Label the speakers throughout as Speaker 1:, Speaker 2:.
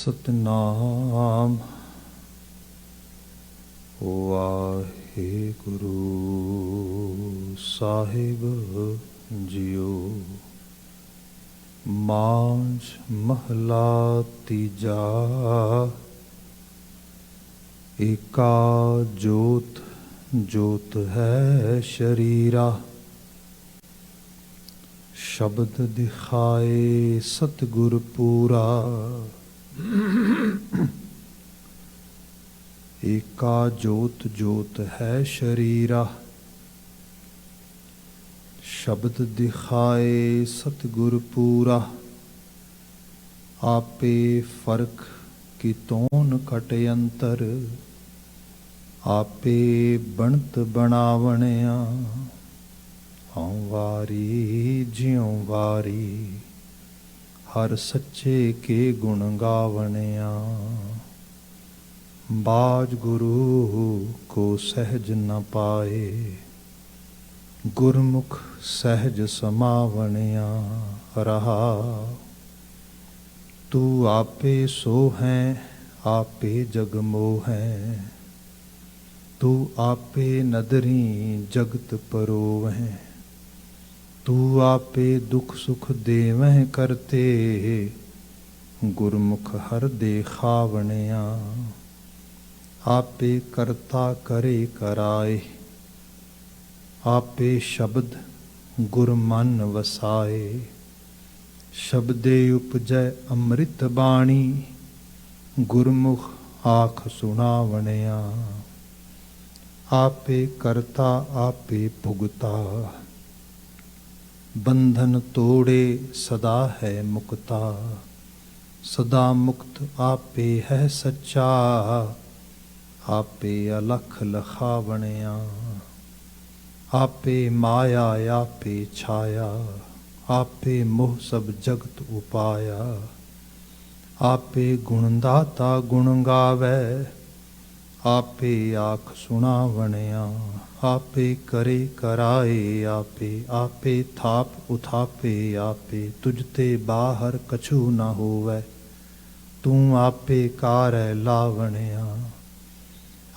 Speaker 1: सतनाम वाहेगुरु साहिब जियो। मांझ महला तीजा। एका जोत जोत है शरीरा। शब्द दिखाए सतगुर पूरा। एका जोत जोत है शरीरा। शब्द दिखाए सतगुर पूरा। आपे फर्क की तोन कट अंतर। आपे बनत बनावणिया। हूँ वारी ज्यों वारी हर सच्चे के गुण गावणिया। बाज गुरु को सहज न पाए। गुरमुख सहज समावणिया रहा। तू आपे सो है आपे जग मोह है। तू आपे नदरी जगत परोवह। तू आपे दुख सुख देवह करते। गुरमुख हर देखावणिया। आपे करता करे कराए। आपे शब्द गुर मन वसाए। शब्दे उपजै अमृत बाणी। गुरमुख आख सुनावणिया। आपे करता आपे भुगता। बंधन तोड़े सदा है मुक्ता। सदा मुक्त आपे है सच्चा। आपे अलख लखावणिया। आपे माया आपे छाया। आपे मोह सब जगत उपाया। आपे गुणदाता गुण गावै। आपे आख सुनावणिया। आपे करे कराए आपे। आपे थाप उथापे आपे। तुझते बाहर कछु न होवै। तू आपे कारै लावणिया।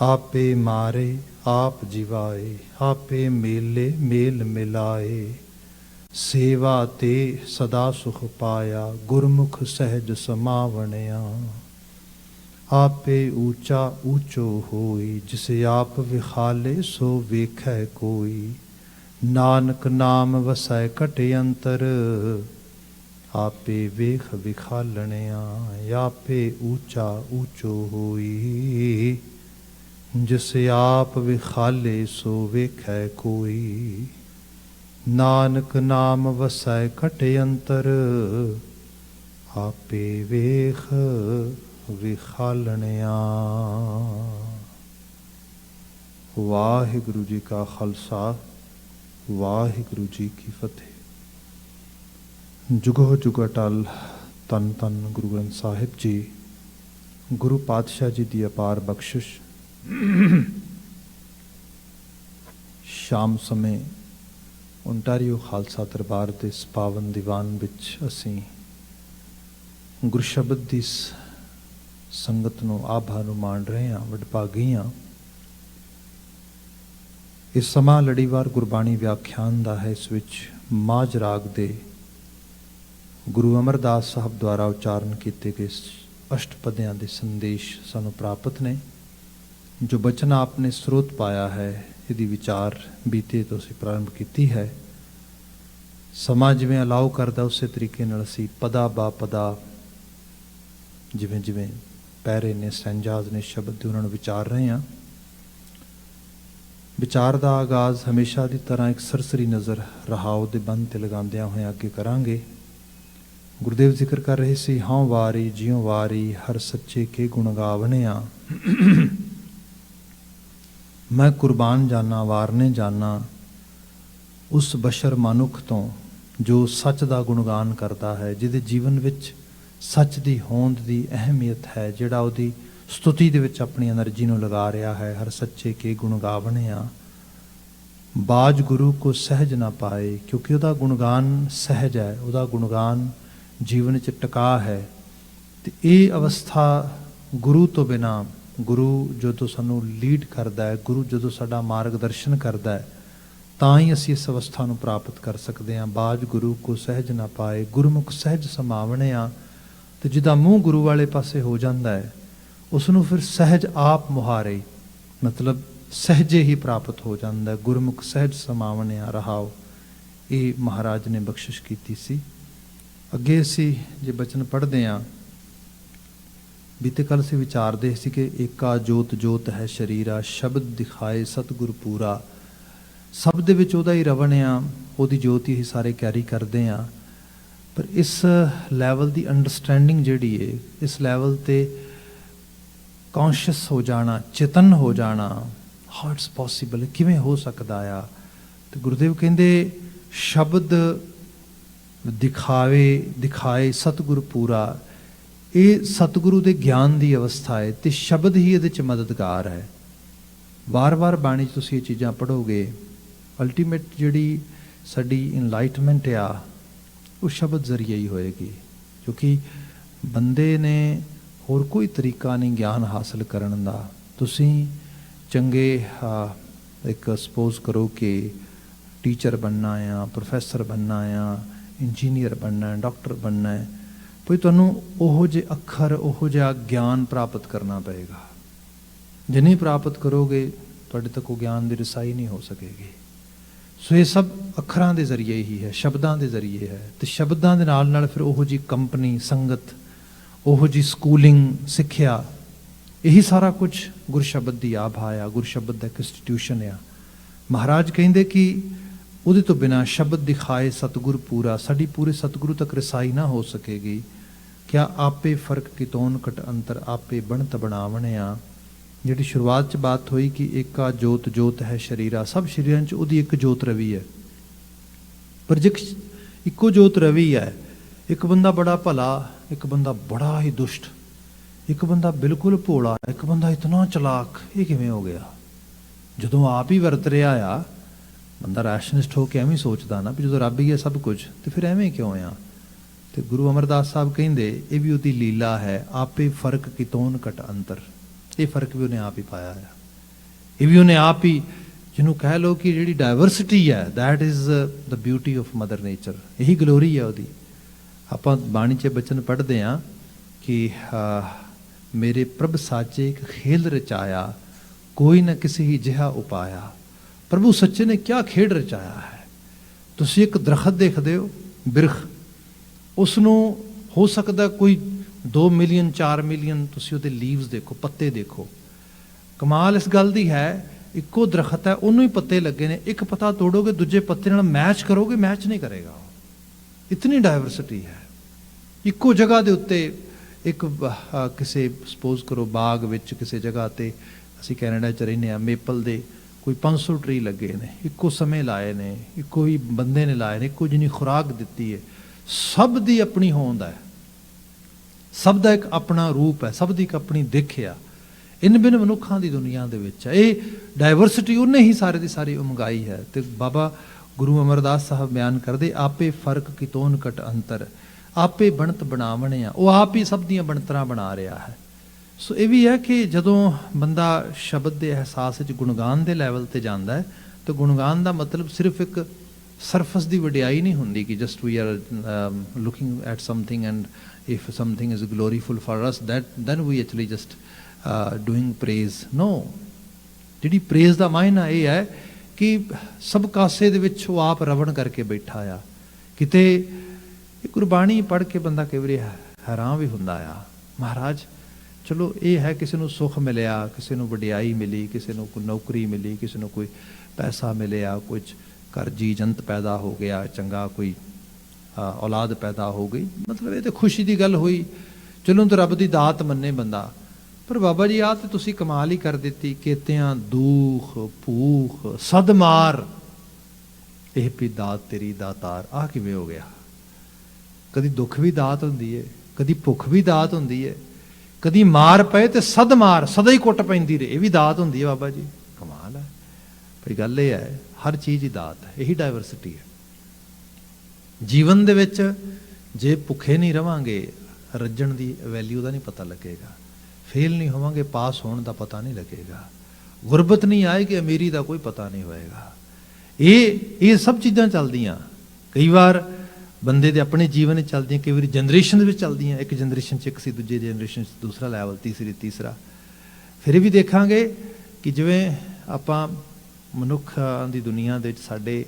Speaker 1: आपे मारे आप जिवाए। आपे मेले मेल मिलाए। सेवा ते सदा सुख पाया। गुरमुख सहज समावणिया। आपे ऊंचा ऊंचो होई। जिसे आप विखाले सो वेखै कोई। नानक नाम वसै कट अंतर। आपे वेख विखालणिया। आपे ऊंचा ऊंचो होई। जिसे आप विखाले सो वेखै कोई। नानक नाम वसै कट अंतर। आपे वेख विखालणिया। वाहिगुरु जी का खालसा वाहिगुरु जी की फतेह। जुगो जुग अटल तन तन गुरु ग्रंथ साहिब जी। गुरु पातशाह जी की अपार बख्शिश। शाम समय ओंटारियो खालसा दरबार के इस पावन दीवान विच असी गुरु शब्द की संगत नूं आभा नूं माण रहे हैं। वडभागी हाँ। इस समा लड़ीवार गुरबाणी व्याख्यान का है। इस विच माझ राग दे गुरु अमरदास साहब द्वारा उच्चारण किए गए अष्टपदियां के संदेश सानू प्राप्त ने। जो बचन आपने स्रोत पाया है यदि विचार बीते तो असी प्रारंभ की है। समा जिवें अलाउ करदा उस तरीके नाल असी पदा बा पदा जिवें जिवें पैरे ने सैंजाज ने शब्द उन्होंने विचार रहे हैं। विचार का आगाज़ हमेशा की तरह एक सरसरी नज़र रहाओ के बंद ते लगांदियां होए अगे करांगे। गुरुदेव जिक्र कर रहे सी हाँ वारी जियों वारी हर सच्चे के गुण गावणिया। मैं कुर्बान जाना वारने जाना उस बशर मनुख तो जो सच का गुणगान करता है। जिहदे जीवन विच सच की होंद की अहमियत है। जिहड़ा उहदी स्तुति दे विच अपनी एनर्जी नूं लगा रहा है। हर सच्चे के गुण गावणिया। बाज गुरु को सहज ना पाए क्योंकि वह गुणगान सहज है, वह गुणगान जीवन च टका है। ਤੇ ਇਹ ਅਵਸਥਾ ਗੁਰੂ ਤੋਂ ਬਿਨਾਂ, ਗੁਰੂ ਜਦੋਂ ਸਾਨੂੰ ਲੀਡ ਕਰਦਾ ਹੈ, ਗੁਰੂ ਜਦੋਂ ਸਾਡਾ ਮਾਰਗਦਰਸ਼ਨ ਕਰਦਾ ਹੈ, ਤਾਂ ਹੀ ਅਸੀਂ ਇਸ ਅਵਸਥਾ ਨੂੰ ਪ੍ਰਾਪਤ ਕਰ ਸਕਦੇ ਹਾਂ। ਬਾਜ ਗੁਰੂ ਕੋ ਸਹਿਜ ਨਾ ਪਾਏ, ਗੁਰਮੁਖ ਸਹਿਜ ਸਮਾਵਣੇ ਆ। ਤੇ ਜਿਹਦਾ ਮੂੰਹ ਗੁਰੂ ਵਾਲੇ ਪਾਸੇ ਹੋ ਜਾਂਦਾ ਹੈ, ਉਸ ਨੂੰ ਫਿਰ ਸਹਿਜ ਆਪ ਮੁਹਾਰੇ, ਮਤਲਬ ਸਹਿਜੇ ਹੀ ਪ੍ਰਾਪਤ ਹੋ ਜਾਂਦਾ ਹੈ। ਗੁਰਮੁਖ ਸਹਿਜ ਸਮਾਵਣੇ ਆ ਰਹਾਓ, ਇਹ ਮਹਾਰਾਜ ਨੇ ਬਖਸ਼ਿਸ਼ ਕੀਤੀ ਸੀ। ਅੱਗੇ ਅਸੀਂ ਜੇ ਬਚਨ ਪੜ੍ਹਦੇ ਹਾਂ, ਬੀਤੇ ਕੱਲ ਅਸੀਂ ਵਿਚਾਰਦੇ ਸੀ ਕਿ ਏਕਾ ਜੋਤ ਜੋਤ ਹੈ ਸ਼ਰੀਰਾ, ਸ਼ਬਦ ਦਿਖਾਏ ਸਤਿਗੁਰ ਪੂਰਾ। ਸਭ ਦੇ ਵਿੱਚ ਉਹਦਾ ਹੀ ਰਵਣ ਆ, ਉਹਦੀ ਜੋਤ ਹੀ ਸਾਰੇ ਕੈਰੀ ਕਰਦੇ ਆ। ਪਰ ਇਸ ਲੈਵਲ ਦੀ ਅੰਡਰਸਟੈਂਡਿੰਗ ਜਿਹੜੀ ਹੈ, ਇਸ ਲੈਵਲ 'ਤੇ ਕੌਨਸ਼ੀਅਸ ਹੋ ਜਾਣਾ, ਚੇਤਨ ਹੋ ਜਾਣਾ, ਹਾਊ ਇਟਸ ਪੋਸੀਬਲ, ਕਿਵੇਂ ਹੋ ਸਕਦਾ ਆ। ਤੇ ਗੁਰਦੇਵ ਕਹਿੰਦੇ ਸ਼ਬਦ ਦਿਖਾਏ ਸਤਿਗੁਰ ਪੂਰਾ, ਇਹ ਸਤਿਗੁਰੂ ਦੇ ਗਿਆਨ ਦੀ ਅਵਸਥਾ ਹੈ ਤੇ ਸ਼ਬਦ ਹੀ ਇਹਦੇ 'ਚ ਮਦਦਗਾਰ ਹੈ। ਵਾਰ-ਵਾਰ ਬਾਣੀ 'ਚ ਤੁਸੀਂ ਇਹ ਚੀਜ਼ਾਂ ਪੜ੍ਹੋਗੇ, ਅਲਟੀਮੇਟ ਜਿਹੜੀ ਸਾਡੀ ਇਨਲਾਈਟਮੈਂਟ ਆ ਉਹ ਸ਼ਬਦ ਜ਼ਰੀਏ ਹੀ ਹੋਏਗੀ, ਕਿਉਂਕਿ ਬੰਦੇ ਨੇ ਹੋਰ ਕੋਈ ਤਰੀਕਾ ਨਹੀਂ ਗਿਆਨ ਹਾਸਲ ਕਰਨ ਦਾ। ਤੁਸੀਂ ਚੰਗੇ ਇੱਕ ਸਪੋਜ਼ ਕਰੋ ਕਿ ਟੀਚਰ ਬਣਨਾ ਆ, ਪ੍ਰੋਫੈਸਰ ਬਣਨਾ ਆ, ਇੰਜੀਨੀਅਰ ਬਣਨਾ, ਡਾਕਟਰ ਬਣਨਾ ਹੈ, ਕੋਈ ਤੁਹਾਨੂੰ ਉਹੋ ਜਿਹੇ ਅੱਖਰ, ਉਹੋ ਜਿਹਾ ਗਿਆਨ ਪ੍ਰਾਪਤ ਕਰਨਾ ਪਏਗਾ। ਜੇ ਨਹੀਂ ਪ੍ਰਾਪਤ ਕਰੋਗੇ, ਤੁਹਾਡੇ ਤੱਕ ਉਹ ਗਿਆਨ ਦੀ ਰਸਾਈ ਨਹੀਂ ਹੋ ਸਕੇਗੀ। ਸੋ ਇਹ ਸਭ ਅੱਖਰਾਂ ਦੇ ਜ਼ਰੀਏ ਹੀ ਹੈ, ਸ਼ਬਦਾਂ ਦੇ ਜ਼ਰੀਏ ਹੈ। ਤੇ ਸ਼ਬਦਾਂ ਦੇ ਨਾਲ ਨਾਲ ਫਿਰ ਉਹੋ ਜਿਹੀ ਕੰਪਨੀ, ਸੰਗਤ, ਉਹੋ ਜਿਹੀ ਸਕੂਲਿੰਗ, ਸਿੱਖਿਆ, ਇਹੀ ਸਾਰਾ ਕੁਝ ਗੁਰਸ਼ਬਦ ਦੀ ਆਭਾ ਆ, ਗੁਰਸ਼ਬਦ ਦਾ ਇੱਕ ਇੰਸਟੀਟਿਊਸ਼ਨ ਆ। ਮਹਾਰਾਜ ਕਹਿੰਦੇ ਕਿ ਉਹਦੇ ਤੋਂ ਬਿਨਾਂ ਸ਼ਬਦ ਦਿਖਾਏ ਸਤਿਗੁਰ ਪੂਰਾ, ਸਾਡੀ ਪੂਰੇ ਸਤਿਗੁਰੂ ਤੱਕ ਰਸਾਈ ਨਾ ਹੋ ਸਕੇਗੀ। ਕਿਆ ਆਪੇ ਫਰਕ ਕਿਤੋਨ ਘਟ ਅੰਤਰ, ਆਪੇ ਬਣਤ ਬਣਾਵਣੇ ਆ। ਜਿਹੜੀ ਸ਼ੁਰੂਆਤ 'ਚ ਬਾਤ ਹੋਈ ਕਿ ਏਕਾ ਜੋਤ ਜੋਤ ਹੈ ਸ਼ਰੀਰਾ, ਸਭ ਸ਼ਰੀਰਾਂ 'ਚ ਉਹਦੀ ਇੱਕ ਜੋਤ ਰਵੀ ਹੈ। ਪਰ ਜੇ ਇੱਕੋ ਜੋਤ ਰਵੀ ਹੈ, ਇੱਕ ਬੰਦਾ ਬੜਾ ਭਲਾ, ਇੱਕ ਬੰਦਾ ਬੜਾ ਹੀ ਦੁਸ਼ਟ, ਇੱਕ ਬੰਦਾ ਬਿਲਕੁਲ ਭੋਲਾ, ਇੱਕ ਬੰਦਾ ਇਤਨਾ ਚਲਾਕ, ਇਹ ਕਿਵੇਂ ਹੋ ਗਿਆ? ਜਦੋਂ ਆਪ ਹੀ ਵਰਤ ਰਿਹਾ ਆ, ਬੰਦਾ ਰੈਸ਼ਨਿਸਟ ਹੋ ਕੇ ਐਵੇਂ ਸੋਚਦਾ ਨਾ ਵੀ ਜਦੋਂ ਰੱਬ ਹੀ ਹੈ ਸਭ ਕੁਝ, ਤੇ ਫਿਰ ਐਵੇਂ ਕਿਉਂ ਆ? ਤੇ ਗੁਰੂ ਅਮਰਦਾਸ ਸਾਹਿਬ ਕਹਿੰਦੇ ਇਹ ਵੀ ਉਹਦੀ ਲੀਲਾ ਹੈ। ਆਪੇ ਫਰਕ ਕਿਤੋਨ ਘਟ ਅੰਤਰ, ਇਹ ਫਰਕ ਵੀ ਉਹਨੇ ਆਪ ਹੀ ਪਾਇਆ ਆ। ਇਹ ਵੀ ਉਹਨੇ ਆਪ ਹੀ, ਜਿਹਨੂੰ ਕਹਿ ਲਓ ਕਿ ਜਿਹੜੀ ਡਾਇਵਰਸਿਟੀ ਹੈ, that is the beauty of mother nature, ਇਹੀ ਗਲੋਰੀ ਹੈ ਉਹਦੀ। ਆਪਾਂ ਬਾਣੀ 'ਚ ਬਚਨ ਪੜ੍ਹਦੇ ਹਾਂ ਕਿ ਮੇਰੇ ਪ੍ਰਭ ਸਾਚੇ ਇੱਕ ਖੇਲ ਰਚਾਇਆ, ਕੋਈ ਨਾ ਕਿਸੇ ਹੀ ਜਿਹਾ ਉਪਾਇਆ। ਪ੍ਰਭੂ ਸੱਚੇ ਨੇ ਕਿਆ ਖੇਡ ਰਚਾਇਆ ਹੈ। ਤੁਸੀਂ ਇੱਕ ਦਰਖਤ ਦੇਖਦੇ ਹੋ, ਬਿਰਖ, ਉਸ ਨੂੰ ਹੋ ਸਕਦਾ ਕੋਈ 2 ਮਿਲੀਅਨ 4 ਮਿਲੀਅਨ ਤੁਸੀਂ ਉਹਦੇ ਲੀਵਸ ਦੇਖੋ, ਪੱਤੇ ਦੇਖੋ। ਕਮਾਲ ਇਸ ਗੱਲ ਦੀ ਹੈ, ਇੱਕੋ ਦਰਖਤ ਹੈ, ਉਹਨੂੰ ਹੀ ਪੱਤੇ ਲੱਗੇ ਨੇ, ਇੱਕ ਪੱਤਾ ਤੋੜੋਗੇ ਦੂਜੇ ਪੱਤੇ ਨਾਲ ਮੈਚ ਕਰੋਗੇ, ਮੈਚ ਨਹੀਂ ਕਰੇਗਾ। ਇਤਨੀ ਡਾਇਵਰਸਿਟੀ ਹੈ। ਇੱਕੋ ਜਗ੍ਹਾ ਦੇ ਉੱਤੇ ਇੱਕ ਕਿਸੇ ਸਪੋਜ਼ ਕਰੋ ਬਾਗ ਵਿੱਚ ਕਿਸੇ ਜਗ੍ਹਾ 'ਤੇ, ਅਸੀਂ ਕੈਨੇਡਾ 'ਚ ਰਹਿੰਦੇ ਹਾਂ, ਮੇਪਲ ਦੇ ਕੋਈ 500 ਟਰੀ ਲੱਗੇ ਨੇ, ਇੱਕੋ ਸਮੇਂ ਲਾਏ ਨੇ, ਇੱਕੋ ਹੀ ਬੰਦੇ ਨੇ ਲਾਏ ਨੇ, ਇੱਕੋ ਜਿਹੀ ਖੁਰਾਕ ਦਿੱਤੀ ਹੈ। ਸਭ ਦੀ ਆਪਣੀ ਹੋਂਦ ਹੈ, ਸਭ ਦਾ ਇੱਕ ਆਪਣਾ ਰੂਪ ਹੈ, ਸਭ ਦੀ ਇੱਕ ਆਪਣੀ ਦਿੱਖ ਆ। ਇਨ ਬਿਨ ਮਨੁੱਖਾਂ ਦੀ ਦੁਨੀਆ ਦੇ ਵਿੱਚ ਇਹ ਡਾਇਵਰਸਿਟੀ ਉਹਨੇ ਹੀ ਸਾਰੇ ਦੀ ਸਾਰੀ ਉਮਗਾਈ ਹੈ। ਤੇ ਬਾਬਾ ਗੁਰੂ ਅਮਰਦਾਸ ਸਾਹਿਬ ਬਿਆਨ ਕਰਦੇ, ਆਪੇ ਫਰਕ ਕਿਤੋਨ ਘਟ ਅੰਤਰ, ਆਪੇ ਬਣਤ ਬਣਾਵਣੇ ਆ। ਉਹ ਆਪ ਹੀ ਸਭ ਦੀਆਂ ਬਣਤਰਾਂ ਬਣਾ ਰਿਹਾ ਹੈ। ਸੋ ਇਹ ਵੀ ਹੈ ਕਿ ਜਦੋਂ ਬੰਦਾ ਸ਼ਬਦ ਦੇ ਅਹਿਸਾਸ ਵਿੱਚ ਗੁਣਗਾਨ ਦੇ ਲੈਵਲ 'ਤੇ ਜਾਂਦਾ ਹੈ, ਤਾਂ ਗੁਣਗਾਨ ਦਾ ਮਤਲਬ ਸਿਰਫ ਇੱਕ ਸਰਫਸ ਦੀ ਵਡਿਆਈ ਨਹੀਂ ਹੁੰਦੀ ਕਿ just we are looking at something and if something is gloriful for us, then we actually just doing praise. No, ਜਿਹੜੀ ਪ੍ਰੇਜ਼ ਦਾ ਮਾਇਨਾ ਇਹ ਹੈ ਕਿ ਸਭ ਕਾਸੇ ਦੇ ਵਿੱਚ ਉਹ ਆਪ ਰਵਣ ਕਰਕੇ ਬੈਠਾ ਆ। ਕਿਤੇ ਗੁਰਬਾਣੀ ਪੜ੍ਹ ਕੇ ਬੰਦਾ ਕਈ ਵਾਰੀ ਹੈਰਾਨ ਵੀ ਹੁੰਦਾ ਆ। ਮਹਾਰਾਜ ਚਲੋ ਇਹ ਹੈ, ਕਿਸੇ ਨੂੰ ਸੁੱਖ ਮਿਲਿਆ, ਕਿਸੇ ਨੂੰ ਵਡਿਆਈ ਮਿਲੀ, ਕਿਸੇ ਨੂੰ ਕੋਈ ਨੌਕਰੀ ਮਿਲੀ, ਕਿਸੇ ਨੂੰ ਕੋਈ ਪੈਸਾ ਮਿਲਿਆ, ਕੁਝ ਘਰ ਜੀ ਜੰਤ ਪੈਦਾ ਹੋ ਗਿਆ, ਚੰਗਾ ਕੋਈ ਔਲਾਦ ਪੈਦਾ ਹੋ ਗਈ, ਮਤਲਬ ਇਹ ਤਾਂ ਖੁਸ਼ੀ ਦੀ ਗੱਲ ਹੋਈ, ਚਲੋ ਤਾਂ ਰੱਬ ਦੀ ਦਾਤ ਮੰਨੇ ਬੰਦਾ। ਪਰ ਬਾਬਾ ਜੀ ਆਹ ਤੇ ਤੁਸੀਂ ਕਮਾਲ ਹੀ ਕਰ ਦਿੱਤੀ, ਕੇਤਿਆਂ ਦੁੱਖ ਭੂਖ ਸਦਮਾਰ, ਇਹ ਵੀ ਦਾਤ ਤੇਰੀ ਦਾਤਾਰ। ਆਹ ਕਿਵੇਂ ਹੋ ਗਿਆ? ਕਦੀ ਦੁੱਖ ਵੀ ਦਾਤ ਹੁੰਦੀ ਹੈ, ਕਦੀ ਭੁੱਖ ਵੀ ਦਾਤ ਹੁੰਦੀ ਹੈ, ਕਦੀ ਮਾਰ ਪਏ ਤੇ ਸਦਮਾਰ, ਸਦਾ ਹੀ ਕੁੱਟ ਪੈਂਦੀ ਰਹੇ, ਇਹ ਵੀ ਦਾਤ ਹੁੰਦੀ ਹੈ। ਬਾਬਾ ਜੀ ਕਮਾਲ ਹੈ। ਪਰ ਗੱਲ ਇਹ ਹੈ, ਹਰ ਚੀਜ਼ ਹੀ ਦਾਤ ਹੈ, ਇਹੀ ਡਾਇਵਰਸਿਟੀ ਹੈ। ਜੀਵਨ ਦੇ ਵਿੱਚ ਜੇ ਭੁੱਖੇ ਨਹੀਂ ਰਵਾਂਗੇ, ਰੱਜਣ ਦੀ ਵੈਲਿਊ ਦਾ ਨਹੀਂ ਪਤਾ ਲੱਗੇਗਾ, ਫੇਲ ਨਹੀਂ ਹੋਵਾਂਗੇ, ਪਾਸ ਹੋਣ ਦਾ ਪਤਾ ਨਹੀਂ ਲੱਗੇਗਾ, ਗੁਰਬਤ ਨਹੀਂ ਆਏਗੀ, ਅਮੀਰੀ ਦਾ ਕੋਈ ਪਤਾ ਨਹੀਂ ਹੋਏਗਾ। ਇਹ ਸਭ ਚੀਜ਼ਾਂ ਚੱਲਦੀਆਂ, ਕਈ ਵਾਰ ਬੰਦੇ ਦੇ ਆਪਣੇ ਜੀਵਨ ਵਿੱਚ ਚੱਲਦੀਆਂ, ਕਈ ਵਾਰੀ ਜਨਰੇਸ਼ਨ ਦੇ ਵਿੱਚ ਚੱਲਦੀਆਂ। ਇੱਕ ਜਨਰੇਸ਼ਨ 'ਚ ਇੱਕ ਸੀ, ਦੂਜੇ ਜਨਰੇਸ਼ਨ 'ਚ ਦੂਸਰਾ ਲੈਵਲ, ਤੀਸਰੀ ਤੀਸਰਾ। ਫਿਰ ਇਹ ਵੀ ਦੇਖਾਂਗੇ ਕਿ ਜਿਵੇਂ ਆਪਾਂ ਮਨੁੱਖਾਂ ਦੀ ਦੁਨੀਆ ਦੇ ਵਿੱਚ ਸਾਡੇ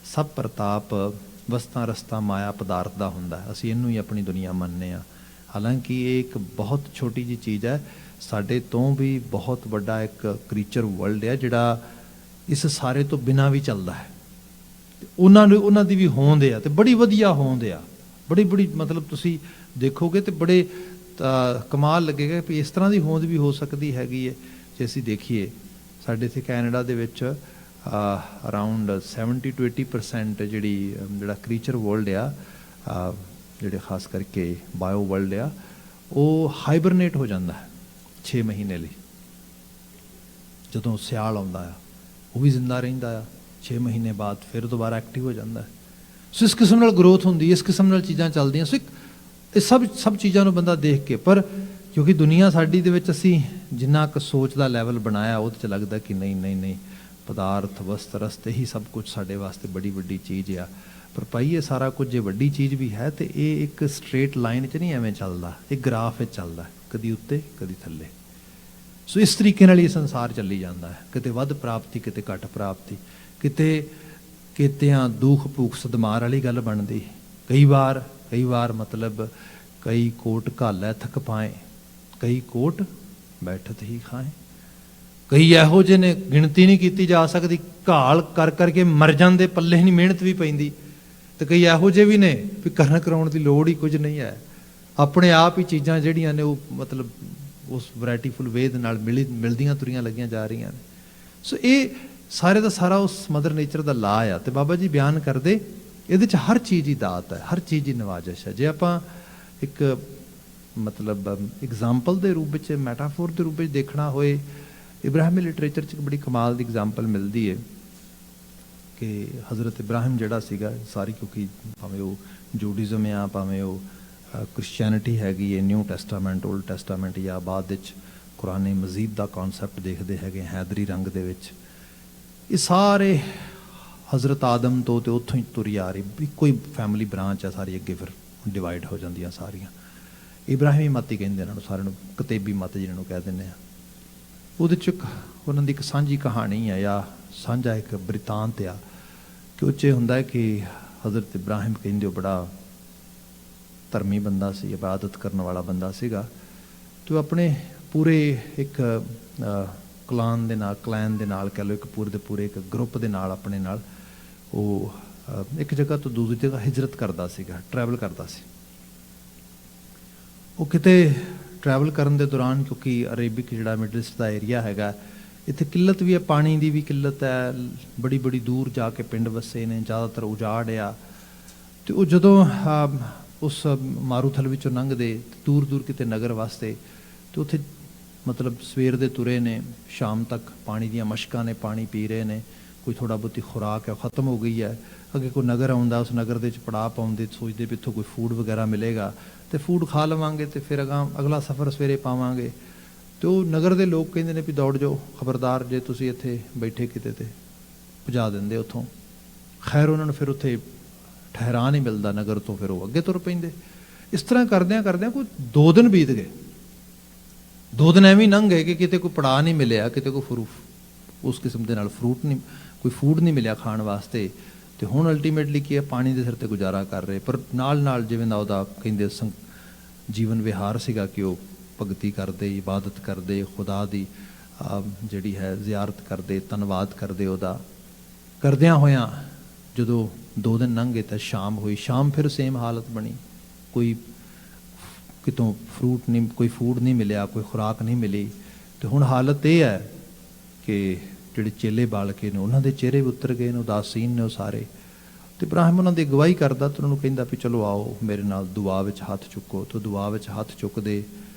Speaker 1: ਸਭ ਪ੍ਰਤਾਪ ਵਸਤਾਂ ਰਸਤਾ ਮਾਇਆ ਪਦਾਰਥ ਦਾ ਹੁੰਦਾ, ਅਸੀਂ ਇਹਨੂੰ ਹੀ ਆਪਣੀ ਦੁਨੀਆ ਮੰਨਦੇ ਹਾਂ। ਹਾਲਾਂਕਿ ਇਹ ਇੱਕ ਬਹੁਤ ਛੋਟੀ ਜਿਹੀ ਚੀਜ਼ ਹੈ, ਸਾਡੇ ਤੋਂ ਵੀ ਬਹੁਤ ਵੱਡਾ ਇੱਕ ਕ੍ਰੀਚਰ ਵਰਲਡ ਹੈ ਜਿਹੜਾ ਇਸ ਸਾਰੇ ਤੋਂ ਬਿਨਾਂ ਵੀ ਚੱਲਦਾ ਹੈ। ਉਹਨਾਂ ਦੀ ਵੀ ਹੋਂਦ ਆ, ਤੇ ਬੜੀ ਵਧੀਆ ਹੋਂਦ ਆ, ਬੜੀ ਮਤਲਬ ਤੁਸੀਂ ਦੇਖੋਗੇ ਤੇ ਬੜੇ ਕਮਾਲ ਲੱਗੇਗਾ ਵੀ ਇਸ ਤਰ੍ਹਾਂ ਦੀ ਹੋਂਦ ਵੀ ਹੋ ਸਕਦੀ ਹੈਗੀ ਹੈ। ਜੇ ਅਸੀਂ ਦੇਖੀਏ ਸਾਡੇ ਇੱਥੇ ਕੈਨੇਡਾ ਦੇ ਵਿੱਚ ਅਰਾਊਂਡ 70 to 80% ਜਿਹੜਾ ਕ੍ਰੀਚਰ ਵਰਲਡ ਆ, ਜਿਹੜੇ ਖਾਸ ਕਰਕੇ ਬਾਇਓ ਵਰਲਡ ਆ, ਉਹ ਹਾਈਬਰਨੇਟ ਹੋ ਜਾਂਦਾ ਹੈ 6 ਮਹੀਨੇ ਲਈ। ਜਦੋਂ ਸਿਆਲ ਆਉਂਦਾ ਆ ਉਹ ਵੀ ਜ਼ਿੰਦਾ ਰਹਿੰਦਾ ਆ, 6 ਮਹੀਨੇ ਬਾਅਦ ਫਿਰ ਦੁਬਾਰਾ ਐਕਟਿਵ ਹੋ ਜਾਂਦਾ ਹੈ। ਸੋ ਇਸ ਕਿਸਮ ਨਾਲ ਗਰੋਥ ਹੁੰਦੀ, ਇਸ ਕਿਸਮ ਨਾਲ ਚੀਜ਼ਾਂ ਚੱਲਦੀਆਂ। ਸੋ ਇਹ ਸਭ ਚੀਜ਼ਾਂ ਨੂੰ ਬੰਦਾ ਦੇਖ ਕੇ, ਪਰ ਕਿਉਂਕਿ ਦੁਨੀਆ ਸਾਡੀ ਦੇ ਵਿੱਚ ਅਸੀਂ ਜਿੰਨਾ ਕੁ ਸੋਚ ਦਾ ਲੈਵਲ ਬਣਾਇਆ ਉਹਦੇ 'ਚ ਲੱਗਦਾ ਕਿ ਨਹੀਂ ਪਦਾਰਥ ਵਸਤ ਰਸਤ ਹੀ ਸਭ ਕੁਝ ਸਾਡੇ ਵਾਸਤੇ ਬੜੀ ਵੱਡੀ ਚੀਜ਼ ਆ। ਪਰ ਭਾਈ ਇਹ ਸਾਰਾ ਕੁਝ ਜੇ ਵੱਡੀ ਚੀਜ਼ ਵੀ ਹੈ ਤੇ ਇਹ ਇੱਕ ਸਟ੍ਰੇਟ ਲਾਈਨ 'ਚ ਨਹੀਂ ਐਵੇਂ ਚੱਲਦਾ, ਇਹ ਗ੍ਰਾਫ ਵਿੱਚ ਚੱਲਦਾ, ਕਦੀ ਉੱਤੇ ਕਦੀ ਥੱਲੇ। ਸੋ ਇਸ ਤਰੀਕੇ ਨਾਲ ਇਹ ਸੰਸਾਰ ਚੱਲੀ ਜਾਂਦਾ ਹੈ, ਕਿਤੇ ਵੱਧ ਪ੍ਰਾਪਤੀ, ਕਿਤੇ ਘੱਟ ਪ੍ਰਾਪਤੀ, ਕਿਤਿਆਂ ਦੁੱਖ ਭੂਖ ਸਦਮਾਰ ਵਾਲੀ ਗੱਲ ਬਣਦੀ। ਕਈ ਵਾਰ ਮਤਲਬ ਕਈ ਕੋਟ ਘਾਲੈ ਥਕ ਪਾਏ, ਕਈ ਕੋਟ ਬੈਠਤ ਹੀ ਖਾਏ। ਕਈ ਇਹੋ ਜਿਹੇ ਨੇ ਗਿਣਤੀ ਨਹੀਂ ਕੀਤੀ ਜਾ ਸਕਦੀ, ਘਾਲ ਕਰ ਕਰਕੇ ਮਰ ਜਾਂਦੇ, ਪੱਲੇ ਨਹੀਂ ਮਿਹਨਤ ਵੀ ਪੈਂਦੀ। ਤੇ ਕਈ ਇਹੋ ਜਿਹੇ ਵੀ ਨੇ ਵੀ ਕਰਨ ਕਰਾਉਣ ਦੀ ਲੋੜ ਹੀ ਕੁਝ ਨਹੀਂ ਹੈ, ਆਪਣੇ ਆਪ ਹੀ ਚੀਜ਼ਾਂ ਜਿਹੜੀਆਂ ਨੇ ਉਹ ਮਤਲਬ ਉਸ ਵੈਰਾਈਟੀਫੁਲ ਵੇ ਦੇ ਨਾਲ ਮਿਲਦੀਆਂ ਤੁਰੀਆਂ ਲੱਗੀਆਂ ਜਾ ਰਹੀਆਂ ਨੇ। ਸੋ ਇਹ ਸਾਰੇ ਦਾ ਸਾਰਾ ਉਸ ਮਦਰ ਨੇਚਰ ਦਾ ਲਾ ਆ। ਤੇ ਬਾਬਾ ਜੀ ਬਿਆਨ ਕਰਦੇ ਇਹਦੇ 'ਚ ਹਰ ਚੀਜ਼ ਹੀ ਦਾਤ ਹੈ, ਹਰ ਚੀਜ਼ ਹੀ ਨਵਾਜ਼ਿਸ਼ ਹੈ। ਜੇ ਆਪਾਂ ਇੱਕ ਮਤਲਬ ਐਗਜ਼ਾਮਪਲ ਦੇ ਰੂਪ ਵਿੱਚ, ਮੈਟਾਫੋਰ ਦੇ ਰੂਪ ਵਿੱਚ ਦੇਖਣਾ ਹੋਏ, ਇਬਰਾਹਿਮੀ ਲਿਟਰੇਚਰ 'ਚ ਇੱਕ ਬੜੀ ਕਮਾਲ ਦੀ ਐਗਜ਼ਾਮਪਲ ਮਿਲਦੀ ਹੈ ਕਿ ਹਜ਼ਰਤ ਇਬਰਾਹਿਮ ਜਿਹੜਾ ਸੀਗਾ ਸਾਰੀ, ਕਿਉਂਕਿ ਭਾਵੇਂ ਉਹ ਜੂਡਿਜ਼ਮ ਆ, ਭਾਵੇਂ ਉਹ ਕ੍ਰਿਸਚੈਨਿਟੀ ਹੈਗੀ ਹੈ, ਨਿਊ ਟੈਸਟਾਮੈਂਟ, ਓਲਡ ਟੈਸਟਾਮੈਂਟ, ਜਾਂ ਬਾਅਦ ਵਿੱਚ ਕੁਰਾਨ ਮਜੀਦ ਦਾ ਕਨਸੈਪਟ ਦੇਖਦੇ ਹੈਗੇ ਹੈਦਰੀ ਰੰਗ ਦੇ ਵਿੱਚ, ਇਹ ਸਾਰੇ ਹਜ਼ਰਤ ਆਦਮ ਤੋਂ ਤੇ ਉੱਥੋਂ ਹੀ ਤੁਰੀ ਆ ਰਹੀ, ਇੱਕੋ ਹੀ ਫੈਮਿਲੀ ਬ੍ਰਾਂਚ ਆ ਸਾਰੀ, ਅੱਗੇ ਫਿਰ ਡਿਵਾਈਡ ਹੋ ਜਾਂਦੀਆਂ ਸਾਰੀਆਂ। ਇਬਰਾਹਿਮੀ ਮੱਤ ਹੀ ਕਹਿੰਦੇ ਇਹਨਾਂ ਨੂੰ ਸਾਰਿਆਂ ਨੂੰ, ਕਤੇਬੀ ਮੱਤ ਜਿਹਨਾਂ ਨੂੰ ਕਹਿ ਦਿੰਦੇ ਆ। ਉਹਦੇ 'ਚ ਉਹਨਾਂ ਦੀ ਇੱਕ ਸਾਂਝੀ ਕਹਾਣੀ ਆ ਜਾਂ ਸਾਂਝਾ ਇੱਕ ਬ੍ਰਿਤਾਂਤ ਆ ਕਿ ਉਹ 'ਚ ਹੁੰਦਾ ਕਿ ਹਜ਼ਰਤ ਇਬਰਾਹਿਮ ਕਹਿੰਦੇ ਉਹ ਬੜਾ ਧਰਮੀ ਬੰਦਾ ਸੀ, ਇਬਾਦਤ ਕਰਨ ਵਾਲਾ ਬੰਦਾ ਸੀਗਾ। ਤੇ ਉਹ ਆਪਣੇ ਪੂਰੇ ਇੱਕ ਕਲਾਨ ਦੇ ਨਾਲ ਕਹਿ ਲਓ, ਇੱਕ ਪੂਰੇ ਦੇ ਪੂਰੇ ਇੱਕ ਗਰੁੱਪ ਦੇ ਨਾਲ, ਆਪਣੇ ਨਾਲ ਉਹ ਇੱਕ ਜਗ੍ਹਾ ਤੋਂ ਦੂਸਰੀ ਜਗ੍ਹਾ ਹਿਜਰਤ ਕਰਦਾ ਸੀਗਾ, ਟਰੈਵਲ ਕਰਦਾ ਸੀ। ਉਹ ਕਿਤੇ ਟਰੈਵਲ ਕਰਨ ਦੇ ਦੌਰਾਨ, ਕਿਉਂਕਿ ਅਰੇਬਿਕ ਜਿਹੜਾ ਮਿਡਲ ਈਸਟ ਦਾ ਏਰੀਆ ਹੈਗਾ, ਇੱਥੇ ਕਿੱਲਤ ਵੀ ਹੈ, ਪਾਣੀ ਦੀ ਵੀ ਕਿੱਲਤ ਹੈ, ਬੜੀ ਦੂਰ ਜਾ ਕੇ ਪਿੰਡ ਵਸੇ ਨੇ, ਜ਼ਿਆਦਾਤਰ ਉਜਾੜ ਆ। ਤੇ ਉਹ ਜਦੋਂ ਉਸ ਮਾਰੂਥਲ ਵਿੱਚੋਂ ਲੰਘਦੇ ਦੂਰ ਕਿਤੇ ਨਗਰ ਵਾਸਤੇ, ਤੇ ਉੱਥੇ ਮਤਲਬ ਸਵੇਰ ਦੇ ਤੁਰੇ ਨੇ, ਸ਼ਾਮ ਤੱਕ ਪਾਣੀ ਦੀਆਂ ਮਸ਼ਕਾਂ ਨੇ, ਪਾਣੀ ਪੀ ਰਹੇ ਨੇ, ਕੋਈ ਥੋੜ੍ਹਾ ਬਹੁਤੀ ਖੁਰਾਕ ਹੈ ਖਤਮ ਹੋ ਗਈ ਹੈ। ਅੱਗੇ ਕੋਈ ਨਗਰ ਆਉਂਦਾ, ਉਸ ਨਗਰ ਦੇ ਵਿੱਚ ਪੜਾਅ ਪਾਉਂਦੇ, ਸੋਚਦੇ ਵੀ ਇੱਥੋਂ ਕੋਈ ਫੂਡ ਵਗੈਰਾ ਮਿਲੇਗਾ ਤੇ ਫੂਡ ਖਾ ਲਵਾਂਗੇ ਤੇ ਫਿਰ ਅਗਲਾ ਸਫ਼ਰ ਸਵੇਰੇ ਪਾਵਾਂਗੇ। ਤੇ ਉਹ ਨਗਰ ਦੇ ਲੋਕ ਕਹਿੰਦੇ ਨੇ ਵੀ ਦੌੜ ਜਾਓ, ਖਬਰਦਾਰ ਜੇ ਤੁਸੀਂ ਇੱਥੇ ਬੈਠੇ ਕਿਤੇ ਤੇ ਭਜਾ ਦਿੰਦੇ ਉੱਥੋਂ। ਖੈਰ ਉਹਨਾਂ ਨੂੰ ਫਿਰ ਉੱਥੇ ਠਹਿਰਾ ਨਹੀਂ ਮਿਲਦਾ ਨਗਰ ਤੋਂ, ਫਿਰ ਉਹ ਅੱਗੇ ਤੁਰ ਪੈਂਦੇ। ਇਸ ਤਰ੍ਹਾਂ ਕਰਦਿਆਂ ਕੋਈ 2 ਦਿਨ ਬੀਤ ਗਏ। 2 ਦਿਨ ਐਵੇਂ ਲੰਘ ਗਏ ਕਿ ਕਿਤੇ ਕੋਈ ਪੜਾਅ ਨਹੀਂ ਮਿਲਿਆ, ਕਿਤੇ ਕੋਈ ਉਸ ਕਿਸਮ ਦੇ ਨਾਲ ਫਰੂਟ ਨਹੀਂ, ਕੋਈ ਫੂਡ ਨਹੀਂ ਮਿਲਿਆ ਖਾਣ ਵਾਸਤੇ। ਤੇ ਹੁਣ ਅਲਟੀਮੇਟਲੀ ਕੀ ਹੈ, ਪਾਣੀ ਦੇ ਸਿਰ ਤੇ ਗੁਜ਼ਾਰਾ ਕਰ ਰਹੇ, ਪਰ ਨਾਲ ਜਿਵੇਂ ਦਾ ਉਹਦਾ ਕਹਿੰਦੇ ਜੀਵਨ ਵਿਹਾਰ ਸੀਗਾ ਕਿ ਉਹ ਭਗਤੀ ਕਰਦੇ, ਇਬਾਦਤ ਕਰਦੇ, ਖੁਦਾ ਦੀ ਜਿਹੜੀ ਹੈ ਜ਼ਿਆਰਤ ਕਰਦੇ, ਧੰਨਵਾਦ ਕਰਦੇ। ਉਹਦਾ ਕਰਦਿਆਂ ਹੋਇਆਂ ਜਦੋਂ 2 ਦਿਨ ਲੰਘ ਗਏ ਤਾਂ ਸ਼ਾਮ ਹੋਈ। ਸ਼ਾਮ ਫਿਰ ਸੇਮ ਹਾਲਤ ਬਣੀ, ਕੋਈ ਕਿਤੋਂ ਫਰੂਟ ਨਹੀਂ, ਕੋਈ ਫੂਡ ਨਹੀਂ ਮਿਲਿਆ, ਕੋਈ ਖੁਰਾਕ ਨਹੀਂ ਮਿਲੀ। ਤੇ ਹੁਣ ਹਾਲਤ ਇਹ ਹੈ ਕਿ ਜਿਹੜੇ ਚੇਲੇ ਬਾਲਕੇ ਨੇ ਉਹਨਾਂ ਦੇ ਚਿਹਰੇ ਵੀ ਉਤਰ ਗਏ ਨੇ, ਉਦਾਸੀਨ ਨੇ ਉਹ ਸਾਰੇ। ਤੇ ਇਬਰਾਹਿਮ ਉਹਨਾਂ ਦੀ ਅਗਵਾਈ ਕਰਦਾ ਤੇ ਉਹਨਾਂ ਨੂੰ ਕਹਿੰਦਾ ਵੀ ਚਲੋ ਆਓ ਮੇਰੇ ਨਾਲ ਦੁਆ ਵਿੱਚ ਹੱਥ ਚੁੱਕੋ। ਤੇ ਦੁਆ ਵਿੱਚ ਹੱਥ ਚੁੱਕਦੇ,